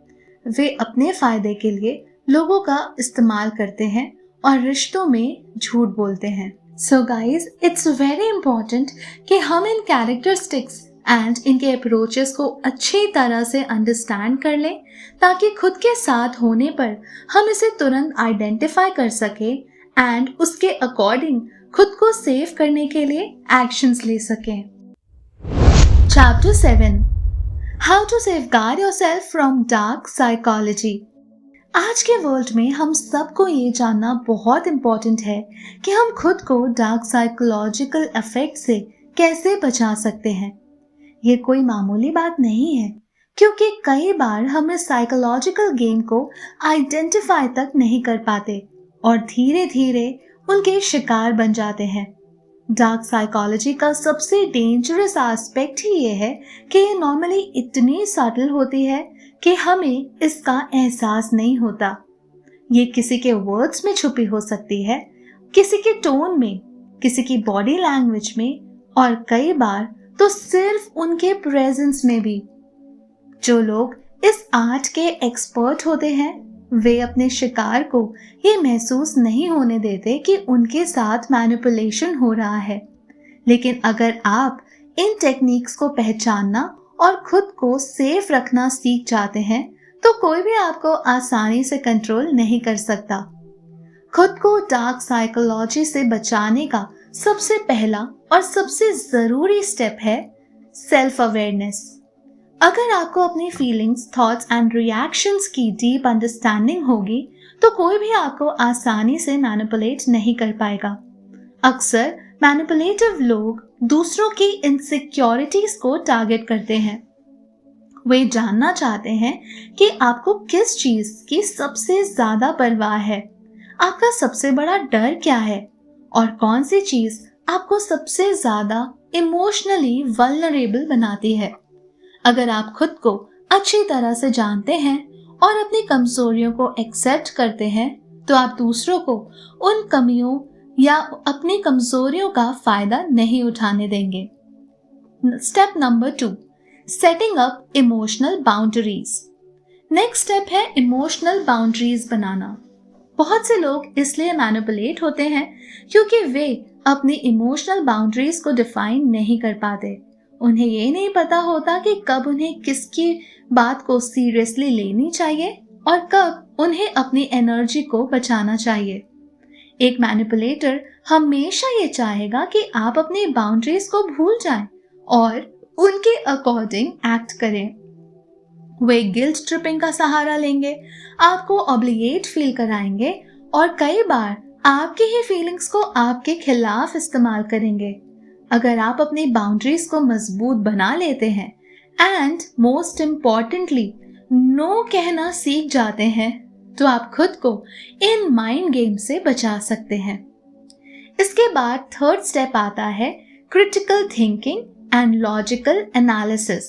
वे अपने फायदे के लिए लोगों का इस्तेमाल करते हैं और रिश्तों में झूठ बोलते हैं। So guys, it's very important कि हम इन कैरेक्टरिस्टिक्स एंड इनके अप्रोचेस को अच्छी तरह से अंडरस्टैंड कर लें ताकि खुद के साथ होने पर हम इसे तुरंत आइडेंटिफाई कर सके एंड उसके अकॉर्डिंग खुद को सेव करने के लिए एक्शंस ले सकें। Chapter 7, how to safeguard yourself from dark psychology. आज के वर्ल्ड में हम सबको ये जानना बहुत इम्पोर्टेंट है कि हम खुद को डार्क साइकोलॉजिकल इफेक्ट से कैसे बचा सकते हैं। ये कोई मामूली बात नहीं है, क्योंकि कई बार हम इस साइकोलॉजिकल गेम को आइडेंटिफाई तक नहीं कर पाते और धीरे धीरे उनके शिकार बन जाते हैं। डार्क साइकोलॉजी का सबसे डेंजरस एस्पेक्ट ही ये है कि ये नॉर्मली इतनी सटल होती है कि हमें इसका एहसास नहीं होता। ये किसी के वर्ड्स में छुपी हो सकती है, किसी के टोन में, किसी की बॉडी लैंग्वेज में और कई बार तो सिर्फ उनके प्रेजेंस में भी। जो लोग इस आर्ट के एक्सपर्ट होते हैं वे अपने शिकार को ये महसूस नहीं होने देते कि उनके साथ मैनिपुलेशन हो रहा है। लेकिन अगर आप इन टेक्निक्स को पहचानना और खुद को सेफ रखना सीख जाते हैं तो कोई भी आपको आसानी से कंट्रोल नहीं कर सकता। खुद को डार्क साइकोलॉजी से बचाने का सबसे पहला और सबसे जरूरी स्टेप है सेल्फ अवेयरनेस। अगर आपको अपनी फीलिंग्स, थॉट्स एंड रिएक्शंस की डीप अंडरस्टैंडिंग होगी तो कोई भी आपको आसानी से मैनिपुलेट नहीं कर पाएगा। अक्सर मैनिपुलेटिव लोग दूसरों की इनसिक्योरिटीज को टारगेट करते हैं। वे जानना चाहते हैं कि आपको किस चीज की सबसे ज्यादा परवाह है, आपका सबसे बड़ा डर क्या है और कौन सी चीज आपको सबसे ज्यादा इमोशनली वल्नरेबल बनाती है। अगर आप खुद को अच्छी तरह से जानते हैं और अपनी कमजोरियों को एक्सेप्ट करते हैं तो आप दूसरों को उन कमियों या अपनी कमजोरियों का फायदा नहीं उठाने देंगे। Step number 2, setting up emotional boundaries. Next step है इमोशनल बाउंड्रीज बनाना। बहुत से लोग इसलिए मैनिपुलेट होते हैं क्योंकि वे अपनी इमोशनल बाउंड्रीज को डिफाइन नहीं कर पाते। उन्हें ये नहीं पता होता कि कब उन्हें किसकी बात को सीरियसली लेनी चाहिए और कब उन्हें अपनी एनर्जी को बचाना चाहिए। एक मैनिपुलेटर हमेशा ये चाहेगा कि आप अपनी बाउंड्रीज को भूल जाएं और उनके अकॉर्डिंग एक्ट करें। वे गिल्ट ट्रिपिंग का सहारा लेंगे, आपको ऑब्लिगेट फील कराएंगे और कई बार आपकी ही फीलिंग्स को आपके खिलाफ इस्तेमाल करेंगे। अगर आप अपनी बाउंड्रीज को मजबूत बना लेते हैं एंड मोस्ट इम्पॉर्टेंटली नो कहना सीख जाते हैं तो आप खुद को इन माइंड गेम से बचा सकते हैं। इसके बाद थर्ड स्टेप आता है critical thinking and logical analysis.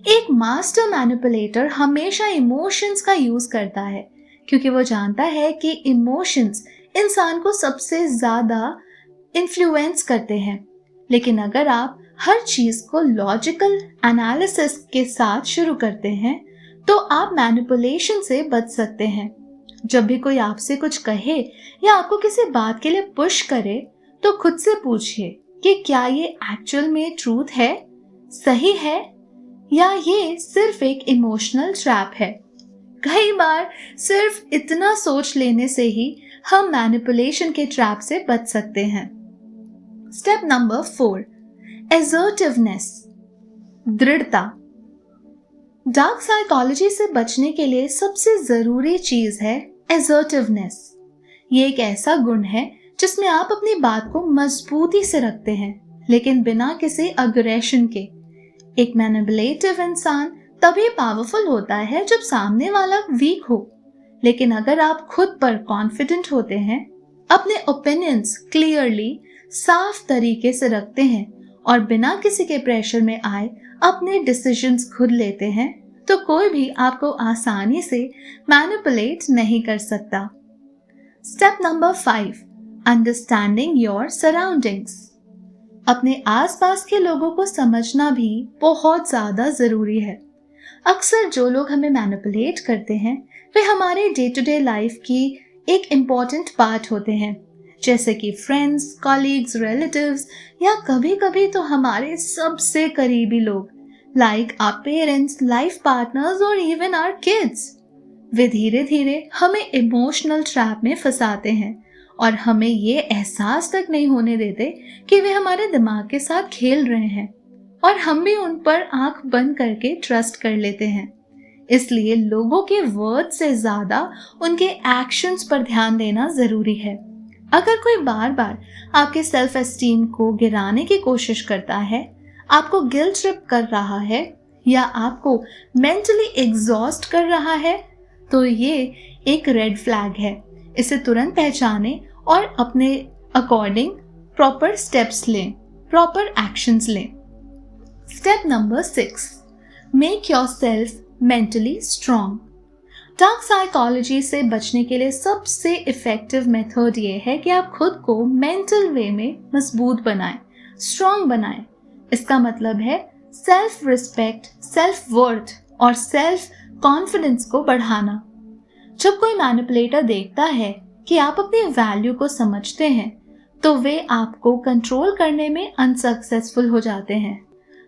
एक मास्टर मैनिपुलेटर हमेशा इमोशंस का यूज करता है क्योंकि वो जानता है कि इमोशंस इंसान को सबसे ज्यादा इन्फ्लुएंस करते हैं। लेकिन अगर आप हर चीज को लॉजिकल एनालिसिस के साथ शुरू करते हैं तो आप मैनिपुलेशन से बच सकते हैं। जब भी कोई आपसे कुछ कहे या आपको किसी बात के लिए पुश करे तो खुद से पूछिए कि क्या ये एक्चुअल में ट्रूथ है, सही है, या ये सिर्फ एक इमोशनल ट्रैप है। कई बार सिर्फ इतना सोच लेने से ही हम मैनिपुलेशन के ट्रैप से बच सकते हैं। स्टेप नंबर 4, असर्टिवनेस, दृढ़ता। डार्क साइकोलॉजी से बचने के लिए सबसे जरूरी चीज है असर्टिवनेस। ये एक ऐसा गुण है जिसमें आप अपनी बात को मजबूती से रखते हैं लेकिन बिना किसी अग्रेशन के। एक मैनिपुलेटिव इंसान तभी पावरफुल होता है जब सामने वाला वीक हो, लेकिन अगर आप खुद पर कॉन्फिडेंट होते हैं, अपने ओपिनियंस क्लियरली साफ तरीके से रखते हैं और बिना किसी के प्रेशर में आए अपने डिसीजंस खुद लेते हैं तो कोई भी आपको आसानी से मैनिपुलेट नहीं कर सकता। Step number 5, understanding your surroundings. अपने आसपास के लोगों को समझना भी बहुत ज्यादा जरूरी है। अक्सर जो लोग हमें मैनिपुलेट करते हैं वे हमारे डे टू डे लाइफ की एक इम्पॉर्टेंट पार्ट होते हैं, जैसे कि फ्रेंड्स, कॉलीग्स, रिलेटिव्स या कभी कभी तो हमारे सबसे करीबी लोग like our parents, life partners और इवन आवर किड्स। वे धीरे धीरे हमें इमोशनल ट्रैप में फंसाते हैं और हमें ये एहसास तक नहीं होने देते कि वे हमारे दिमाग के साथ खेल रहे हैं और हम भी उन पर आंख बंद करके ट्रस्ट कर लेते हैं। इसलिए लोगों के वर्ड से ज्यादा उनके एक्शंस पर ध्यान देना जरूरी है। अगर कोई बार बार आपके सेल्फ एस्टीम को गिराने की कोशिश करता है, आपको गिल्ट ट्रिप कर रहा है या आपको मेंटली एग्जॉस्ट कर रहा है तो ये एक रेड फ्लैग है। इसे तुरंत पहचानें और अपने अकॉर्डिंग प्रॉपर स्टेप्स लें, प्रॉपर एक्शंस लें। Step number 6, make yourself mentally strong. Dark psychology से बचने के लिए सबसे इफेक्टिव मेथड ये है कि आप खुद को मेंटल वे में मजबूत बनाएं, स्ट्रांग बनाएं। इसका मतलब है सेल्फ रिस्पेक्ट, सेल्फ वर्थ और सेल्फ कॉन्फिडेंस को बढ़ाना। जब कोई मैनिपुलेटर देखता है कि आप अपनी वैल्यू को समझते हैं तो वे आपको कंट्रोल करने में अनसक्सेसफुल हो जाते हैं।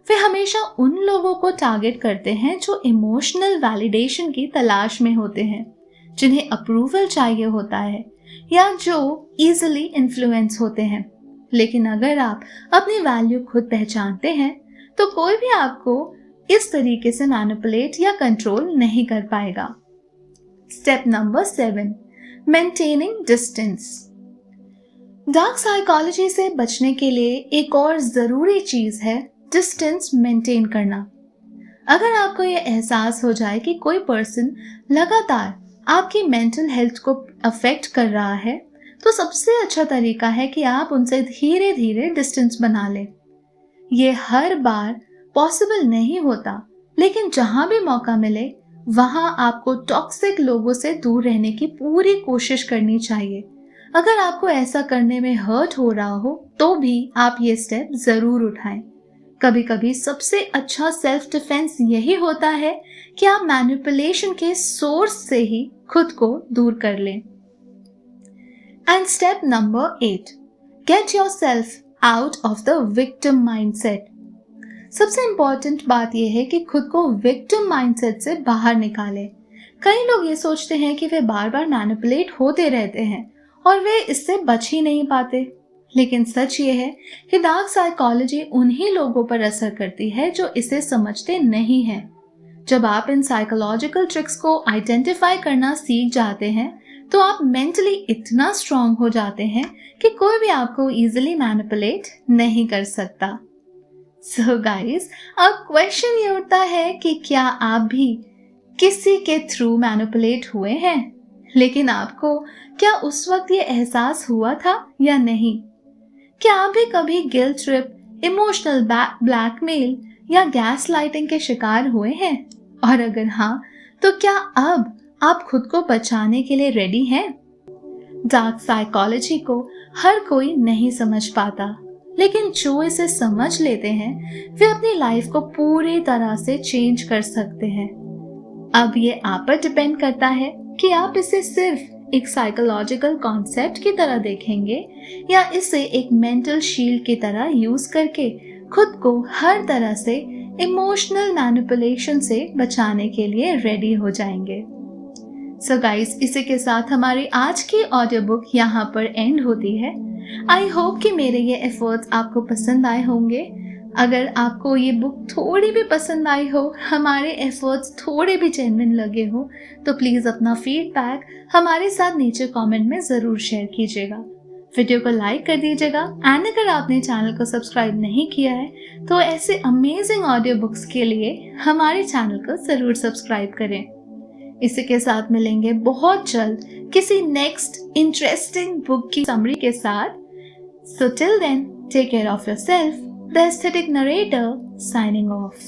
वे हमेशा उन लोगों को टारगेट करते हैं जो इमोशनल वैलिडेशन की तलाश में होते हैं, जिन्हें अप्रूवल चाहिए होता है या जो इजीली इन्फ्लुएंस होते हैं। लेकिन अगर आप अपनी वैल्यू खुद पहचानते हैं तो कोई भी आपको इस तरीके से मैनिपुलेट या कंट्रोल नहीं कर पाएगा। Step number 7, maintaining distance. Dark psychology से बचने के लिए एक और जरूरी चीज है डिस्टेंस मेंटेन करना। अगर आपको ये एहसास हो जाए कि कोई पर्सन लगातार आपकी मेंटल हेल्थ को अफेक्ट कर रहा है तो सबसे अच्छा तरीका है कि आप उनसे धीरे धीरे डिस्टेंस बना लें। ये हर बार पॉसिबल नहीं होता, लेकिन जहां भी मौका मिले वहां आपको टॉक्सिक लोगों से दूर रहने की पूरी कोशिश करनी चाहिए। अगर आपको ऐसा करने में हर्ट हो रहा हो तो भी आप ये स्टेप जरूर उठाएं। कभी कभी सबसे अच्छा सेल्फ डिफेंस यही होता है कि आप मैनिपुलेशन के सोर्स से ही खुद को दूर कर लें। And step number 8, get yourself out of the victim mindset. सबसे इंपॉर्टेंट बात यह है कि खुद को विक्टिम माइंडसेट से बाहर निकालें। कई लोग ये सोचते हैं कि वे बार बार मैनिपुलेट होते रहते हैं और वे इससे बच ही नहीं पाते। लेकिन सच ये है कि डार्क साइकोलॉजी उन्हीं लोगों पर असर करती है जो इसे समझते नहीं हैं। जब आप इन साइकोलॉजिकल ट्रिक्स को आइडेंटिफाई करना सीख जाते हैं तो आप मेंटली इतना स्ट्रांग हो जाते हैं कि कोई भी आपको इजीली मैनिपुलेट नहीं कर सकता। सो गाइस, अब क्वेश्चन ये उठता है कि क्या आप भी किसी के थ्रू मैनिपुलेट हुए हैं? लेकिन आपको क्या उस वक्त ये एहसास हुआ था या नहीं? क्या आप भी कभी गिल्ट ट्रिप, इमोशनल ब्लैकमेल या गैस लाइटिंग के शिकार हुए हैं? और अगर हाँ, तो क्या अब आप खुद को बचाने के लिए रेडी हैं? डार्क साइकोलॉजी को हर कोई नहीं समझ पाता, लेकिन जो इसे समझ लेते हैं वे अपनी लाइफ को पूरी तरह से चेंज कर सकते हैं। अब ये आप पर डिपेंड करता है कि आप इसे सिर्फ एक साइकोलॉजिकल कॉन्सेप्ट की तरह देखेंगे या इसे एक मेंटल शील्ड की तरह यूज करके खुद को हर तरह से इमोशनल मैनिपुलेशन से बचाने के लिए रेडी हो जाएंगे। सो गाइस, इसी के साथ हमारी आज की ऑडियो बुक यहाँ पर एंड होती है। आई होप कि मेरे ये एफर्ट्स आपको पसंद आए होंगे। अगर आपको ये बुक थोड़ी भी पसंद आई हो, हमारे एफर्ट्स थोड़े भी जेन्युइन लगे हो, तो प्लीज़ अपना फीडबैक हमारे साथ नीचे कमेंट में ज़रूर शेयर कीजिएगा। वीडियो को लाइक कर दीजिएगा एंड अगर आपने चैनल को सब्सक्राइब नहीं किया है तो ऐसे अमेजिंग ऑडियो बुक्स के लिए हमारे चैनल को ज़रूर सब्सक्राइब करें। इसी के साथ मिलेंगे बहुत जल्द किसी नेक्स्ट इंटरेस्टिंग बुक की समरी के साथ। So till then, take care of yourself. The Aesthetic Narrator signing off.